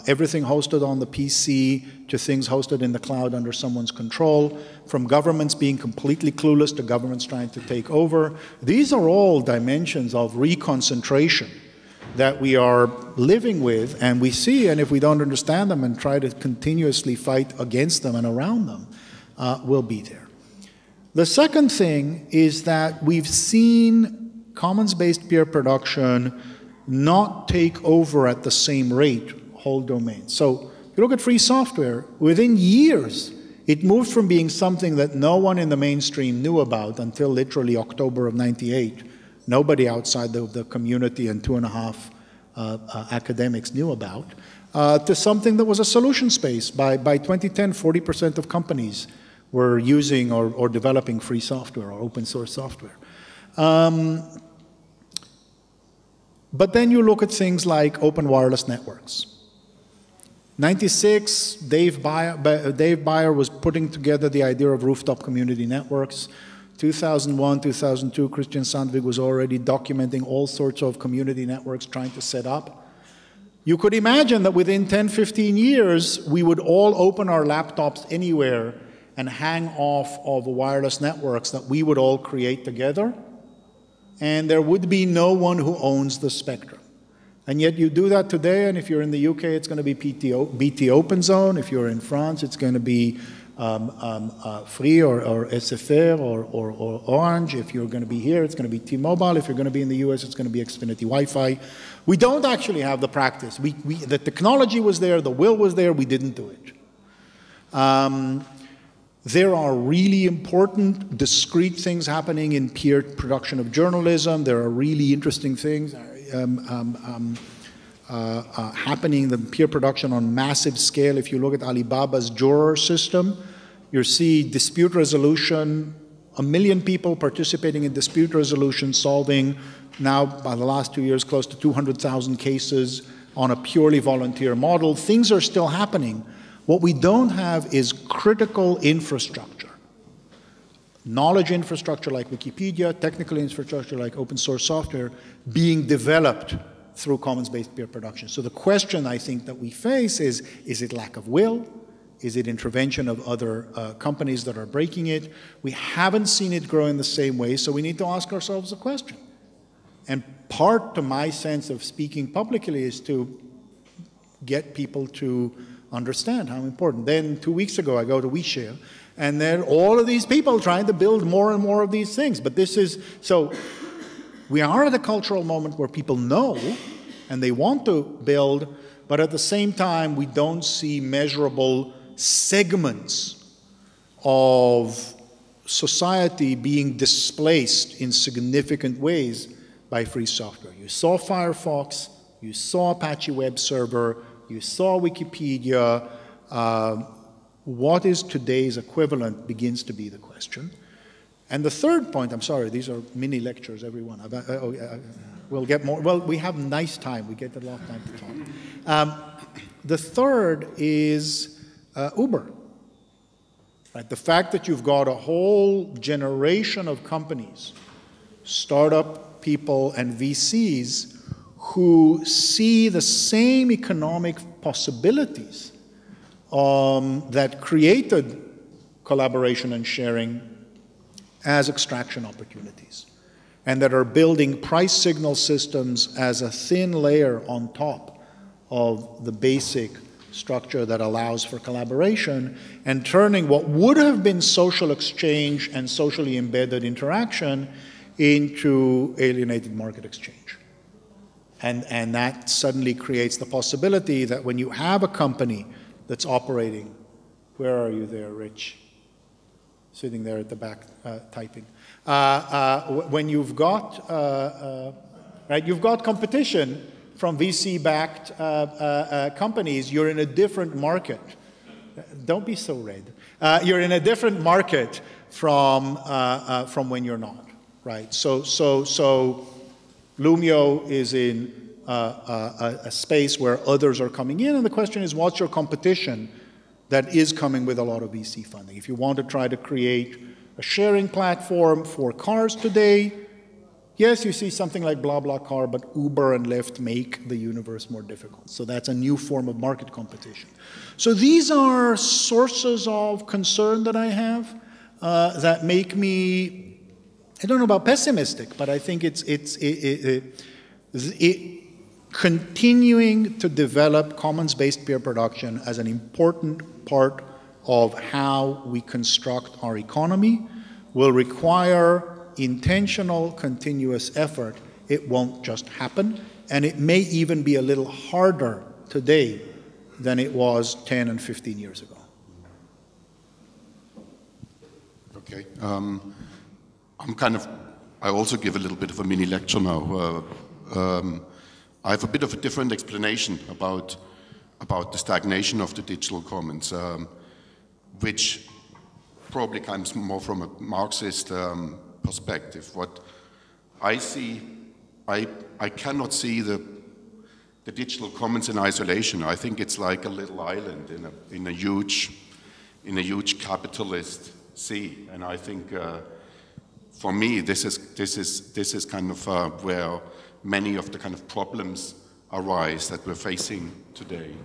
B: everything hosted on the PC to things hosted in the cloud under someone's control, from governments being completely clueless to governments trying to take over. These are all dimensions of reconcentration that we are living with, and we see, and if we don't understand them and try to continuously fight against them and around them, we'll be there. The second thing is that we've seen commons-based peer production not take over at the same rate whole domains. So if you look at free software, within years, it moved from being something that no one in the mainstream knew about until literally October of '98. Nobody outside the community and 2.5 academics knew about, to something that was a solution space. By 2010, 40% of companies were using or developing free software or open source software. But then you look at things like open wireless networks. '96, Dave Beyer was putting together the idea of rooftop community networks. 2001, 2002, Christian Sandvig was already documenting all sorts of community networks trying to set up. You could imagine that within 10, 15 years, we would all open our laptops anywhere and hang off of wireless networks that we would all create together, and there would be no one who owns the spectrum. And yet you do that today, and if you're in the UK, it's going to be BT Open Zone. If you're in France, it's going to be Free or SFR or Orange. If you're going to be here, it's going to be T-Mobile. If you're going to be in the US, it's going to be Xfinity Wi-Fi. We don't actually have the practice. The technology was there, the will was there, we didn't do it. There are really important, discrete things happening in peer production of journalism. There are really interesting things happening in the peer production on massive scale. If you look at Alibaba's juror system, you see dispute resolution, 1 million people participating in dispute resolution, solving now, by the last 2 years, close to 200,000 cases on a purely volunteer model. Things are still happening. What we don't have is critical infrastructure. Knowledge infrastructure like Wikipedia, technical infrastructure like open source software being developed through commons-based peer production. So the question I think that we face is it lack of will? Is it intervention of other companies that are breaking it? We haven't seen it grow in the same way, so we need to ask ourselves a question. And part to my sense of speaking publicly is to get people to understand how important. Then 2 weeks ago, I go to WeShare, and there are all of these people trying to build more and more of these things. But this is, so we are at a cultural moment where people know and they want to build, but at the same time, we don't see measurable segments of society being displaced in significant ways by free software. You saw Firefox, you saw Apache Web Server, you saw Wikipedia. What is today's equivalent begins to be the question. And the third point, I'm sorry, these are mini lectures, everyone. We'll get more, well, we have nice time. We get a lot of time to talk. The third is Uber. Right? The fact that you've got a whole generation of companies, startup people and VCs, who see the same economic possibilities that created collaboration and sharing as extraction opportunities, and that are building price signal systems as a thin layer on top of the basic structure that allows for collaboration, and turning what would have been social exchange and socially embedded interaction into alienated market exchange. And that suddenly creates the possibility that when you have a company that's operating, where are you there, Rich? Sitting there at the back typing. When you've got, right, you've got competition from VC-backed companies, you're in a different market. Don't be so red. You're in a different market from when you're not, right? So Lumio is in a space where others are coming in, and the question is, what's your competition that is coming with a lot of VC funding? If you want to try to create a sharing platform for cars today, yes, you see something like BlaBlaCar, but Uber and Lyft make the universe more difficult. So that's a new form of market competition. So these are sources of concern that I have that make me, I don't know about pessimistic, but I think it's continuing to develop commons-based peer production as an important part of how we construct our economy will require intentional, continuous effort. It won't just happen, and it may even be a little harder today than it was 10 and 15 years ago.
A: Okay. I also give a little bit of a mini lecture now. I have a bit of a different explanation about the stagnation of the digital commons, which probably comes more from a Marxist perspective. What I see, I cannot see the digital commons in isolation. I think it's like a little island in a huge capitalist sea, and I think. For me, this is kind of where many of the kind of problems arise that we're facing today.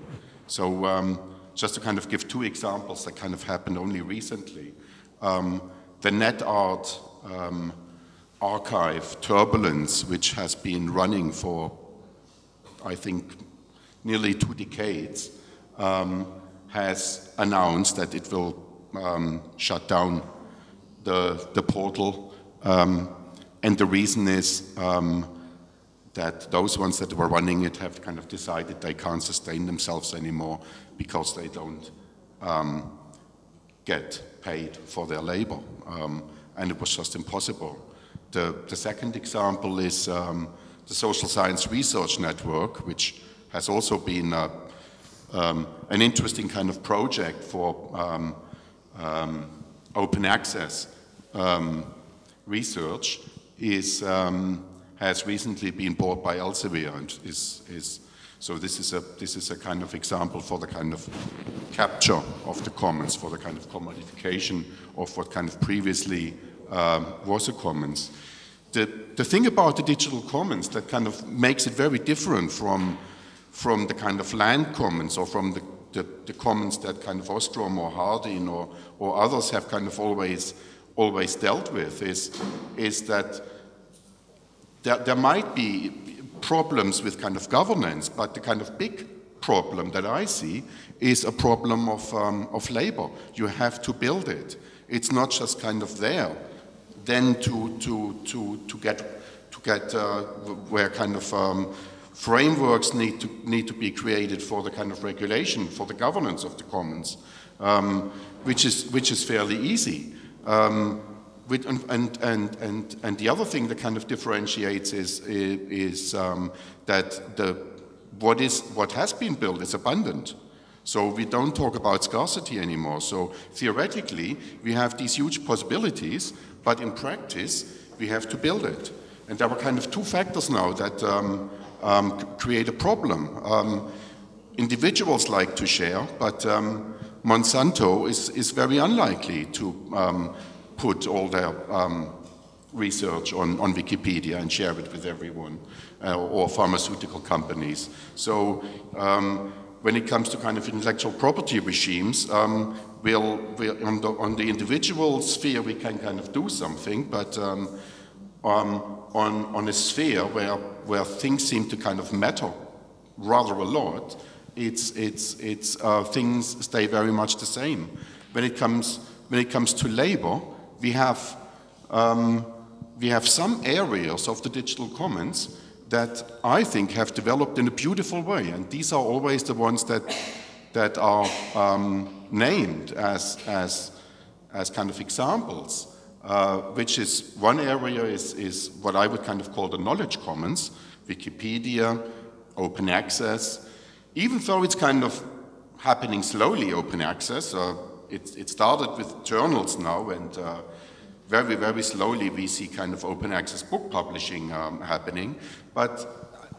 A: So just to kind of give two examples that kind of happened only recently. The NetArt archive Turbulence, which has been running for, I think, nearly 2 decades, has announced that it will shut down the portal. And the reason is that those ones that were running it have kind of decided they can't sustain themselves anymore because they don't get paid for their labor. And it was just impossible. The second example is the Social Science Research Network, which has also been an interesting kind of project for open access research has recently been bought by Elsevier and is So this is a kind of example for the kind of capture of the commons, for the kind of commodification of what kind of previously was a commons. The thing about the digital commons that kind of makes it very different from the kind of land commons or from the commons that kind of Ostrom or Hardin or others have kind of always dealt with is that there might be problems with kind of governance, but the kind of big problem that I see is a problem of labor. You have to build it. It's not just kind of there. Then to get where kind of frameworks need to be created for the kind of regulation, for the governance of the commons, which is fairly easy. And the other thing that kind of differentiates is that what has been built is abundant. So we don't talk about scarcity anymore. So theoretically, we have these huge possibilities, but in practice, we have to build it. And there are kind of two factors now that create a problem. Individuals like to share, but Monsanto is very unlikely to put all their research on Wikipedia and share it with everyone, or pharmaceutical companies. So when it comes to kind of intellectual property regimes, on the individual sphere we can kind of do something, but on a sphere where things seem to kind of matter rather a lot, things stay very much the same. When it comes to labor, we have some areas of the digital commons that I think have developed in a beautiful way, and these are always the ones that are named as kind of examples. Which is one area is what I would kind of call the knowledge commons, Wikipedia, open access. Even though it's kind of happening slowly, open access, it started with journals now, and very, very slowly we see kind of open access book publishing happening.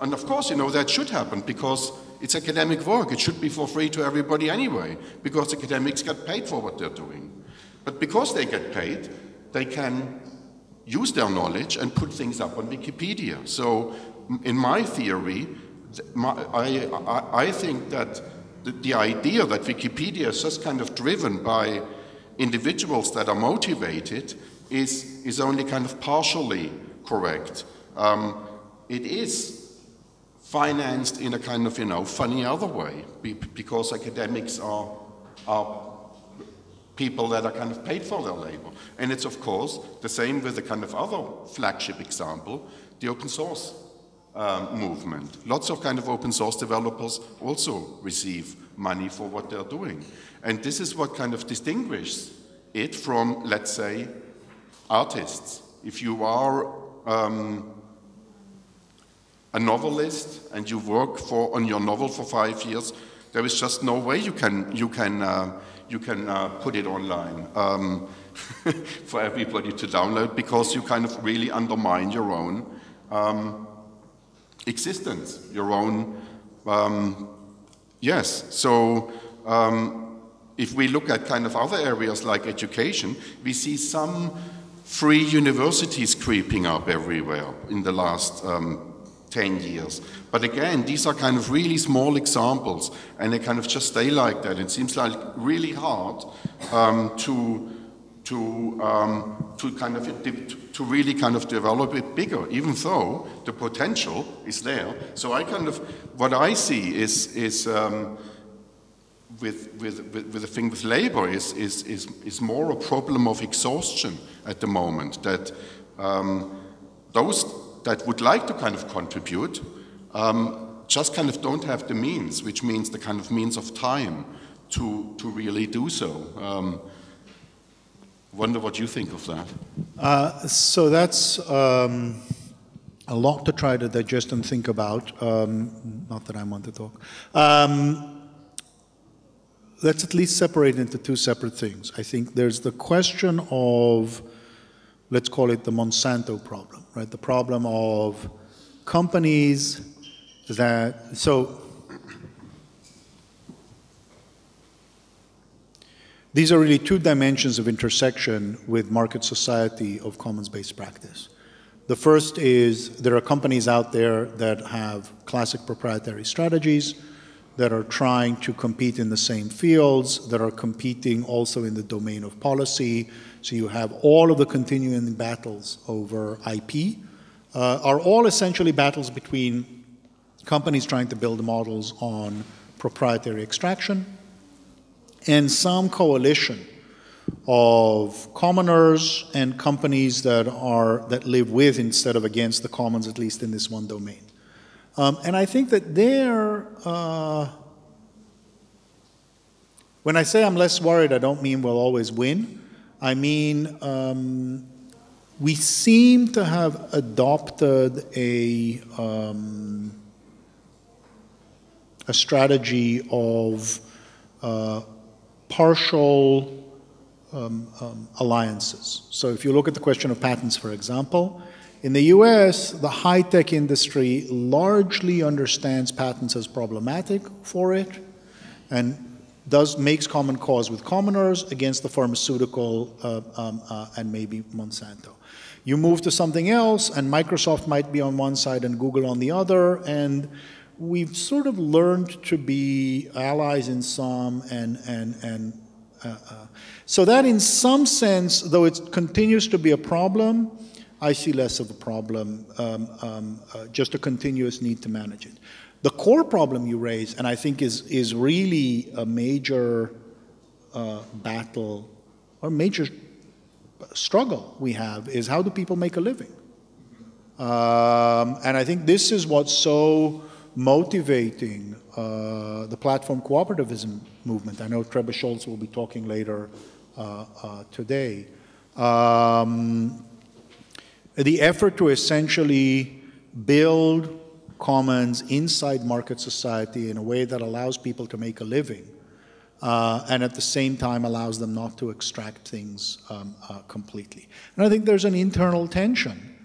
A: And of course, you know, that should happen because it's academic work. It should be for free to everybody anyway, because academics get paid for what they're doing. But because they get paid, they can use their knowledge and put things up on Wikipedia. So in my theory, I think that the idea that Wikipedia is just kind of driven by individuals that are motivated is only kind of partially correct. It is financed in a kind of, you know, funny other way, because academics are people that are kind of paid for their labor. And it's, of course, the same with the kind of other flagship example, the open source movement. Lots of kind of open source developers also receive money for what they're doing. And this is what kind of distinguishes it from, let's say, artists. If you are a novelist and you work on your novel for 5 years, there is just no way you can put it online for everybody to download, because you kind of really undermine your own existence, your own, yes. So if we look at kind of other areas like education, we see some free universities creeping up everywhere in the last 10 years. But again, these are kind of really small examples, and they kind of just stay like that. It seems like really hard to really kind of develop it bigger, even though the potential is there. So what I see is with the thing with labor is more a problem of exhaustion at the moment, that those that would like to kind of contribute just kind of don't have the means, which means the kind of means of time to really do so. Wonder what you think of that.
B: So that's a lot to try to digest and think about. Not that I want to talk. Let's at least separate into two separate things. I think there's the question of, let's call it the Monsanto problem, right? The problem of companies that, so These are really two dimensions of intersection with market society of commons-based practice. The first is there are companies out there that have classic proprietary strategies that are trying to compete in the same fields, that are competing also in the domain of policy. So you have all of the continuing battles over IP, are all essentially battles between companies trying to build models on proprietary extraction and some coalition of commoners and companies that live with instead of against the commons, at least in this one domain. And I think that there, when I say I'm less worried, I don't mean we'll always win. I mean, we seem to have adopted a strategy of partial alliances. So if you look at the question of patents, for example, in the US, the high-tech industry largely understands patents as problematic for it and makes common cause with commoners against the pharmaceutical and maybe Monsanto. You move to something else, and Microsoft might be on one side and Google on the other, and we've sort of learned to be allies in some so that in some sense, though it continues to be a problem, I see less of a problem, just a continuous need to manage it. The core problem you raise, and I think is really a major battle or major struggle we have, is how do people make a living? And I think this is what's so motivating the platform cooperativism movement. I know Trevor Scholz will be talking later today. The effort to essentially build commons inside market society in a way that allows people to make a living and at the same time allows them not to extract things completely. And I think there's an internal tension,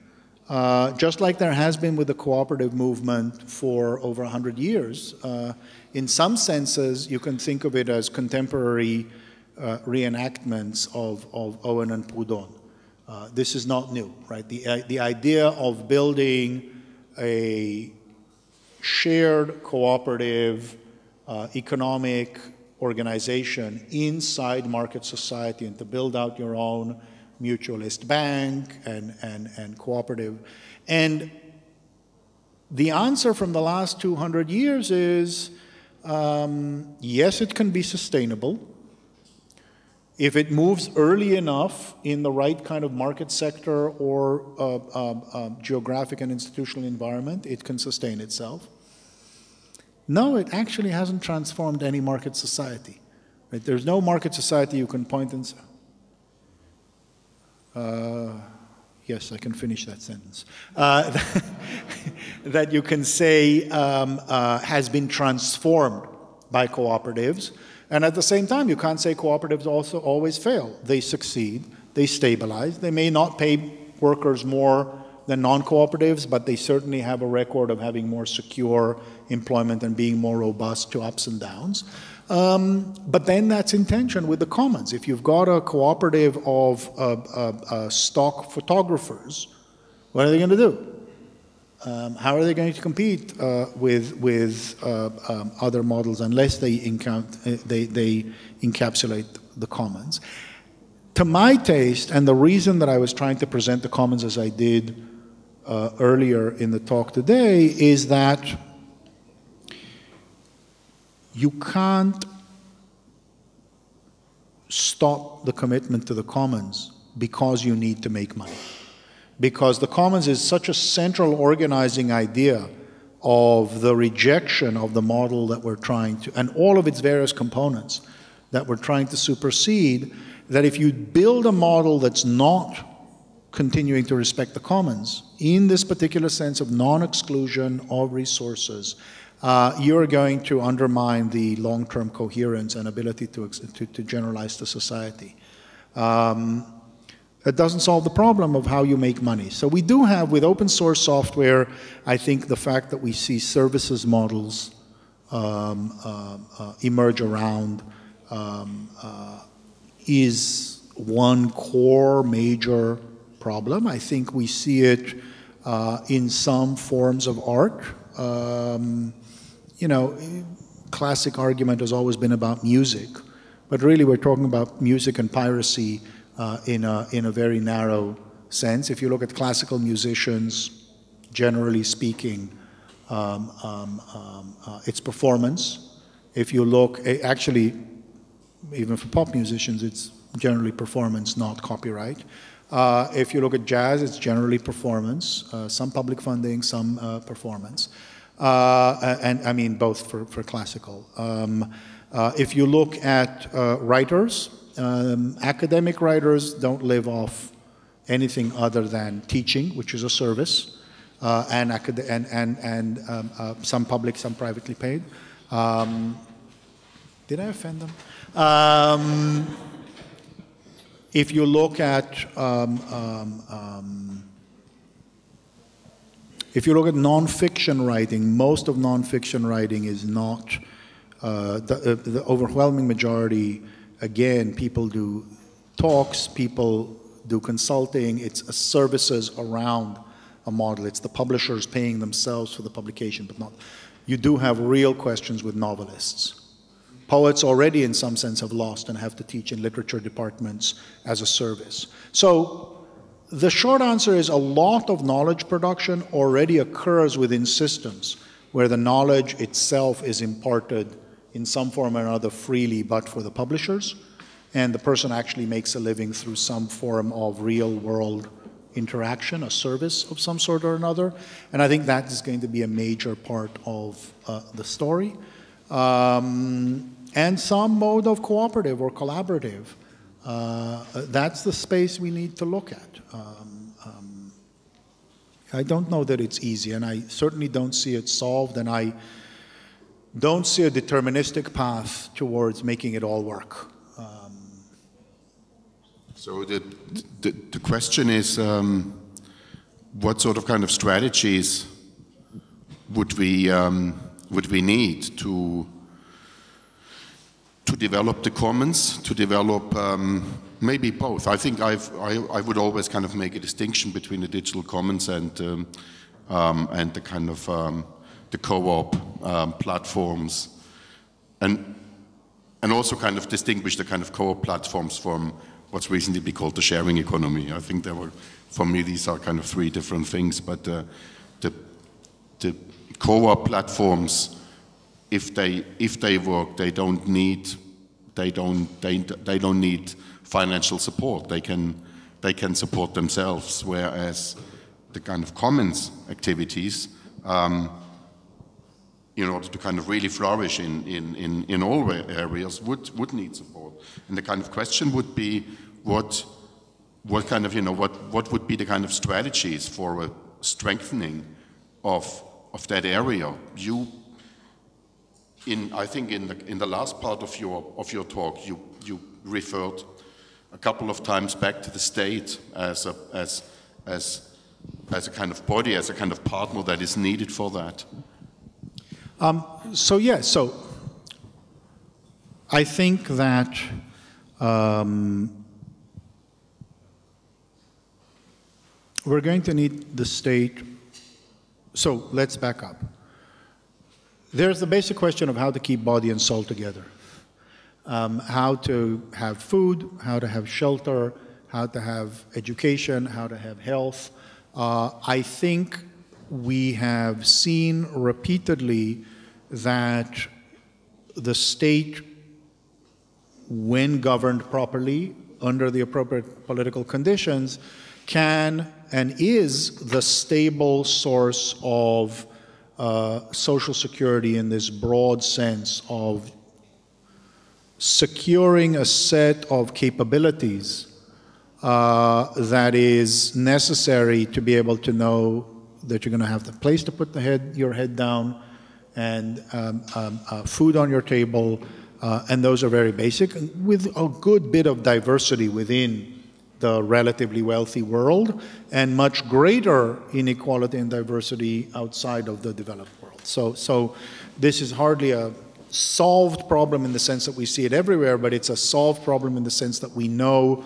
B: just like there has been with the cooperative movement for over 100 years. In some senses, you can think of it as contemporary reenactments of Owen and Proudhon. This is not new, right? The idea of building a shared cooperative economic organization inside market society and to build out your own mutualist bank and cooperative. And the answer from the last 200 years is, yes, it can be sustainable if it moves early enough in the right kind of market sector or geographic and institutional environment, it can sustain itself. No, it actually hasn't transformed any market society. Right? There's no market society you can point and say, yes, I can finish that sentence, that you can say has been transformed by cooperatives. And at the same time, you can't say cooperatives also always fail. They succeed, they stabilize. They may not pay workers more than non-cooperatives, but they certainly have a record of having more secure employment and being more robust to ups and downs. But then that's in tension with the commons. If you've got a cooperative of stock photographers, what are they going to do? How are they going to compete with other models unless they encapsulate the commons? To my taste, and the reason that I was trying to present the commons as I did earlier in the talk today, is that you can't stop the commitment to the commons because you need to make money. Because the commons is such a central organizing idea of the rejection of the model that we're trying to, and all of its various components that we're trying to supersede, that if you build a model that's not continuing to respect the commons, in this particular sense of non-exclusion of resources, you're going to undermine the long-term coherence and ability to generalize to society. That doesn't solve the problem of how you make money. So we do have, with open source software, I think the fact that we see services models emerge around is one core major problem. I think we see it in some forms of art. You know, classic argument has always been about music, but really we're talking about music and piracy in a very narrow sense. If you look at classical musicians, generally speaking, it's performance. If you look, actually, even for pop musicians, it's generally performance, not copyright. If you look at jazz, it's generally performance, some public funding, some performance. And I mean both for classical. If you look at writers, academic writers don't live off anything other than teaching, which is a service, and some public, some privately paid. Did I offend them? If you look at nonfiction writing, most of nonfiction writing is not the overwhelming majority. Again, people do talks, people do consulting. It's services around a model. It's the publishers paying themselves for the publication, but not. You do have real questions with novelists. Poets already, in some sense, have lost and have to teach in literature departments as a service. So the short answer is a lot of knowledge production already occurs within systems where the knowledge itself is imparted in some form or another freely, but for the publishers, and the person actually makes a living through some form of real-world interaction, a service of some sort or another. And I think that is going to be a major part of the story. And some mode of cooperative or collaborative. That's the space we need to look at. I don't know that it's easy, and I certainly don't see it solved, and I don't see a deterministic path towards making it all work.
A: So the question is, what sort of kind of strategies would we need to develop the commons, to develop maybe both? I think I would always kind of make a distinction between the digital commons and the kind of the co-op platforms, and also kind of distinguish the kind of co-op platforms from what's recently been called the sharing economy. I think for me, these are kind of three different things. But the co-op platforms, if they work, they don't need financial support. They can support themselves. Whereas the kind of commons activities, in order to kind of really flourish in all areas, would need support. And the kind of question would be, what kind of, what would be the kind of strategies for a strengthening of that area? I think in the last part of your talk, you referred a couple of times back to the state as a kind of body, as a kind of partner that is needed for that.
B: So I think that we're going to need the state. So let's back up. There's the basic question of how to keep body and soul together. How to have food, how to have shelter, how to have education, how to have health. I think we have seen repeatedly that the state, when governed properly, under the appropriate political conditions, can and is the stable source of social security in this broad sense of securing a set of capabilities that is necessary to be able to know that you're going to have the place to put your head down and food on your table, and those are very basic, with a good bit of diversity within the relatively wealthy world, and much greater inequality and diversity outside of the developed world. So this is hardly a solved problem in the sense that we see it everywhere, but it's a solved problem in the sense that we know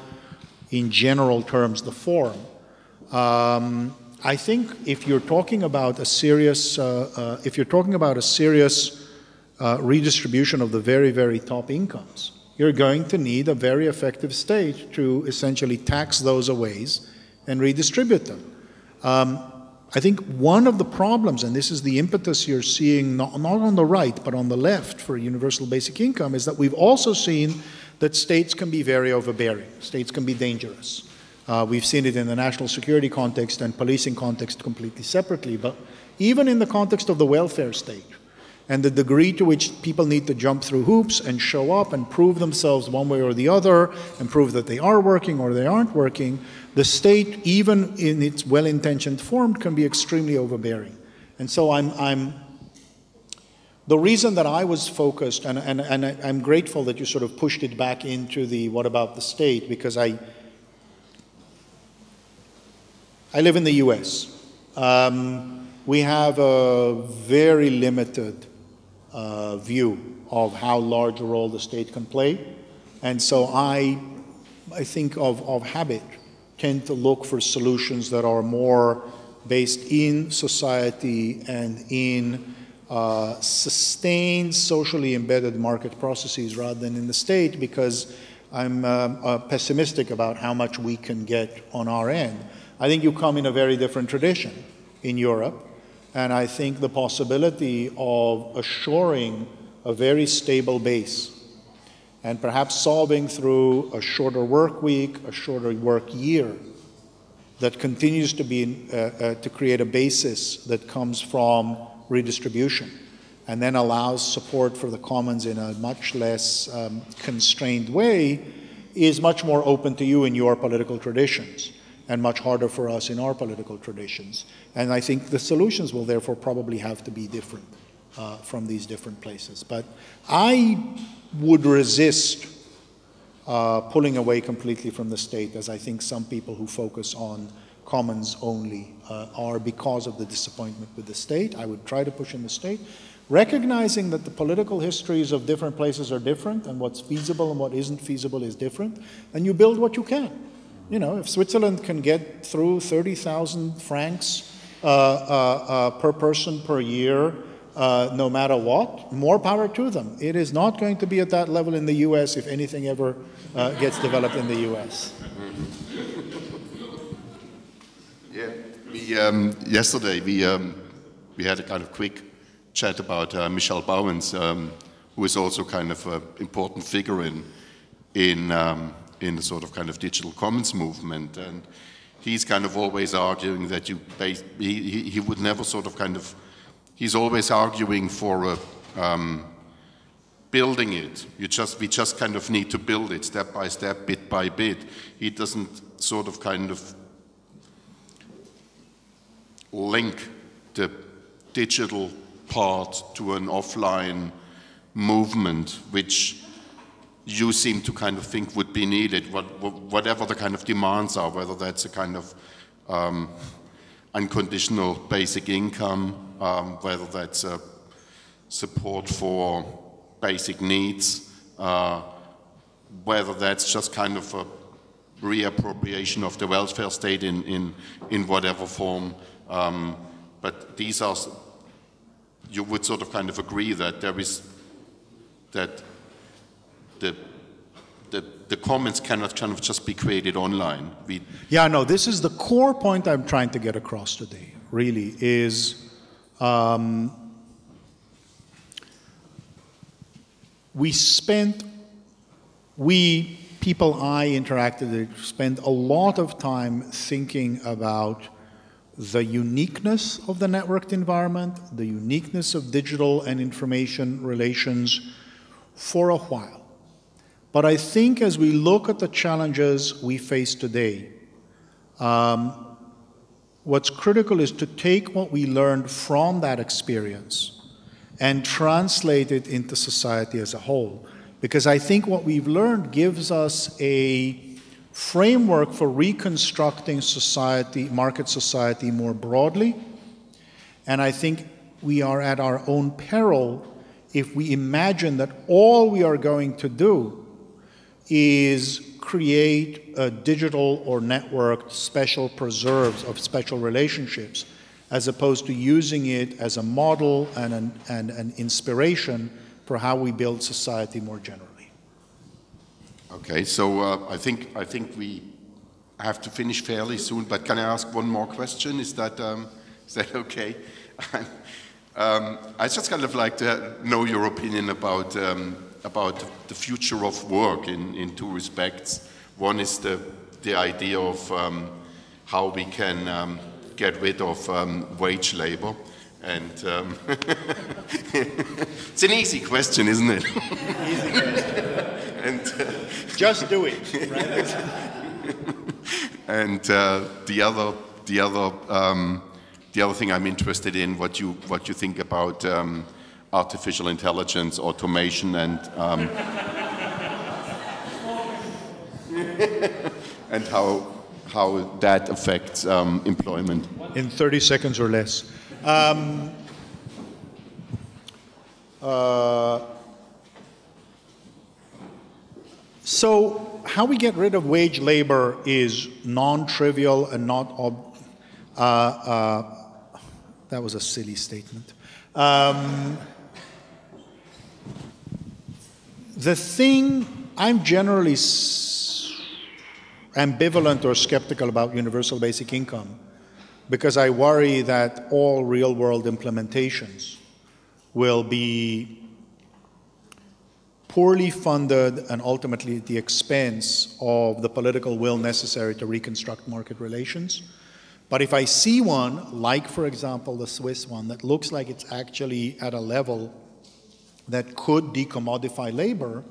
B: in general terms the form. I think if you're talking about a serious, redistribution of the very, very top incomes, you're going to need a very effective state to essentially tax those away and redistribute them. I think one of the problems, and this is the impetus you're seeing not on the right, but on the left for universal basic income, is that we've also seen that states can be very overbearing. States can be dangerous. We've seen it in the national security context and policing context completely separately, but even in the context of the welfare state, and the degree to which people need to jump through hoops and show up and prove themselves one way or the other and prove that they are working or they aren't working, the state, even in its well-intentioned form, can be extremely overbearing. And so the reason that I was focused, and I'm grateful that you sort of pushed it back into the what about the state, because I live in the US. We have a very limited view of how large a role the state can play. And so I think of habit, tend to look for solutions that are more based in society and in sustained socially embedded market processes rather than in the state, because I'm pessimistic about how much we can get on our end. I think you come in a very different tradition in Europe, and I think the possibility of assuring a very stable base and perhaps solving through a shorter work week, a shorter work year, that continues to be to create a basis that comes from redistribution and then allows support for the commons in a much less constrained way, is much more open to you in your political traditions and much harder for us in our political traditions. And I think the solutions will therefore probably have to be different from these different places. But I would resist pulling away completely from the state, as I think some people who focus on commons only are, because of the disappointment with the state. I would try to push in the state, recognizing that the political histories of different places are different, and what's feasible and what isn't feasible is different, and you build what you can. You know, if Switzerland can get through 30,000 francs per person per year, no matter what, more power to them. It is not going to be at that level in the US if anything ever gets developed in the US.
A: Yeah, yesterday we had a kind of quick chat about Michel Bauwens, who is also kind of an important figure in the sort of kind of digital commons movement, and he's kind of always arguing that he would never sort of kind of, he's always arguing for building it. We just kind of need to build it step by step, bit by bit. He doesn't sort of kind of link the digital part to an offline movement, which you seem to kind of think would be needed, whatever the kind of demands are, whether that's a kind of unconditional basic income, whether that's a support for basic needs, whether that's just kind of a reappropriation of the welfare state in whatever form. But these are, you would sort of kind of agree that there is, that the commons cannot kind of just be created online.
B: Yeah, no, this is the core point I'm trying to get across today, really, is people I interacted with spent a lot of time thinking about the uniqueness of the networked environment, the uniqueness of digital and information relations for a while. But I think as we look at the challenges we face today, what's critical is to take what we learned from that experience and translate it into society as a whole. Because I think what we've learned gives us a framework for reconstructing society, market society more broadly. And I think we are at our own peril if we imagine that all we are going to do is create a digital or networked special preserves of special relationships, as opposed to using it as a model and an inspiration for how we build society more generally.
A: Okay, so I think we have to finish fairly soon, but can I ask one more question? Is that okay? I just kind of like to know your opinion about the future of work in two respects. One is the idea of how we can get rid of wage labor, and it's an easy question, isn't it?
B: Easy question.
A: And
B: just do it. Right?
A: And the other thing I'm interested in, what you think about artificial intelligence, automation, and and how that affects employment.
B: In 30 seconds or less. So how we get rid of wage labor is non-trivial and not that was a silly statement. The thing, I'm generally ambivalent or skeptical about universal basic income, because I worry that all real-world implementations will be poorly funded and ultimately at the expense of the political will necessary to reconstruct market relations. But if I see one, like for example the Swiss one, that looks like it's actually at a level that could decommodify labor,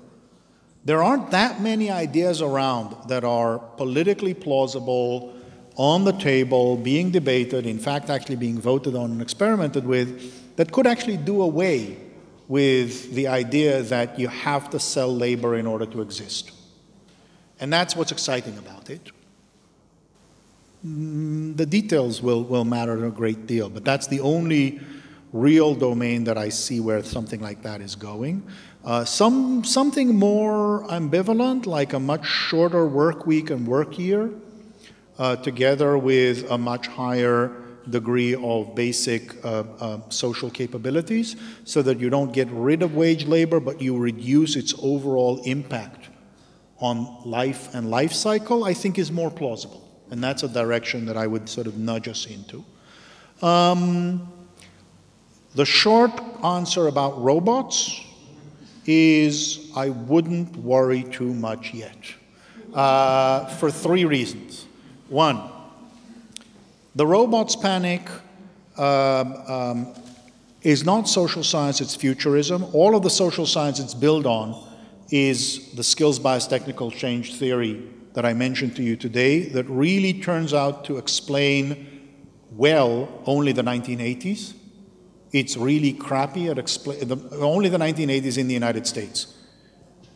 B: there aren't that many ideas around that are politically plausible, on the table, being debated, in fact actually being voted on and experimented with, that could actually do away with the idea that you have to sell labor in order to exist. And that's what's exciting about it. The details will matter a great deal, but that's the only real domain that I see where something like that is going. Something more ambivalent, like a much shorter work week and work year, together with a much higher degree of basic social capabilities, so that you don't get rid of wage labor, but you reduce its overall impact on life and life cycle, I think is more plausible. And that's a direction that I would sort of nudge us into. The short answer about robots is I wouldn't worry too much yet, for three reasons. One, the robots panic is not social science, it's futurism. All of the social science it's built on is the skills-based technical change theory that I mentioned to you today, that really turns out to explain well only the 1980s. It's really crappy at only the 1980s in the United States,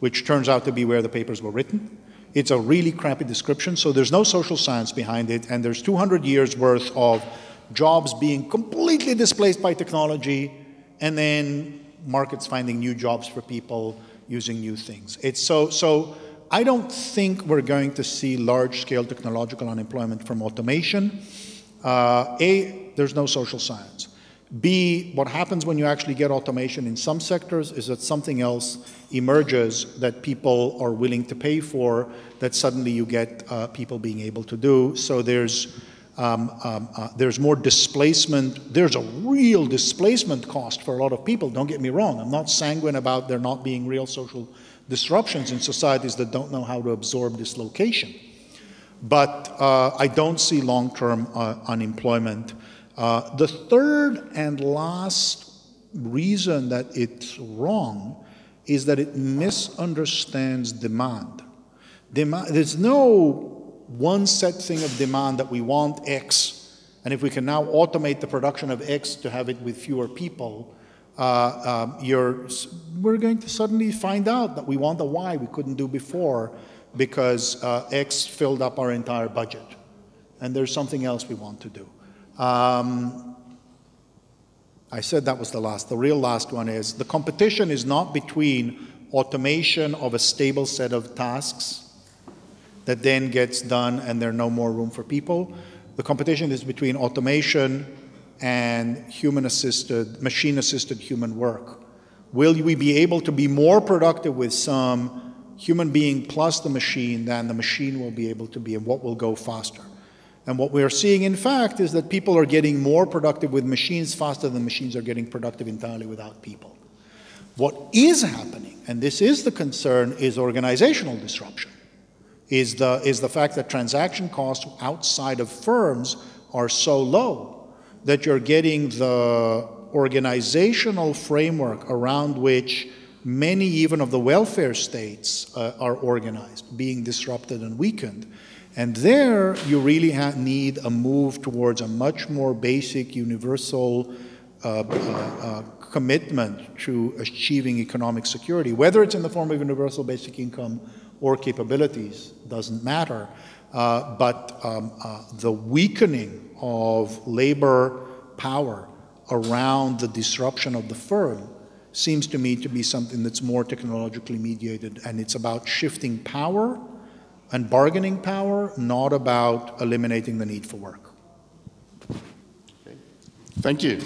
B: which turns out to be where the papers were written. It's a really crappy description, so there's no social science behind it, and there's 200 years worth of jobs being completely displaced by technology, and then markets finding new jobs for people using new things. It's so I don't think we're going to see large-scale technological unemployment from automation. A, there's no social science. B, what happens when you actually get automation in some sectors is that something else emerges that people are willing to pay for, that suddenly you get people being able to do. So there's more displacement. There's a real displacement cost for a lot of people, don't get me wrong. I'm not sanguine about there not being real social disruptions in societies that don't know how to absorb dislocation. But I don't see long-term unemployment. The third and last reason that it's wrong is that it misunderstands demand. There's no one set thing of demand that we want X, and if we can now automate the production of X to have it with fewer people, we're going to suddenly find out that we want a Y we couldn't do before because X filled up our entire budget, and there's something else we want to do. I said that was the last. The real last one is the competition is not between automation of a stable set of tasks that then gets done and there's no more room for people. The competition is between automation and human-assisted, machine-assisted human work. Will we be able to be more productive with some human being plus the machine than the machine will be able to be, and what will go faster? And what we are seeing, in fact, is that people are getting more productive with machines faster than machines are getting productive entirely without people. What is happening, and this is the concern, is organizational disruption, is the fact that transaction costs outside of firms are so low that you're getting the organizational framework around which many even of the welfare states are organized, being disrupted and weakened. And there you really need a move towards a much more basic, universal commitment to achieving economic security. Whether it's in the form of universal basic income or capabilities, doesn't matter. But the weakening of labor power around the disruption of the firm seems to me to be something that's more technologically mediated, and it's about shifting power and bargaining power, not about eliminating the need for work.
A: Okay. Thank you.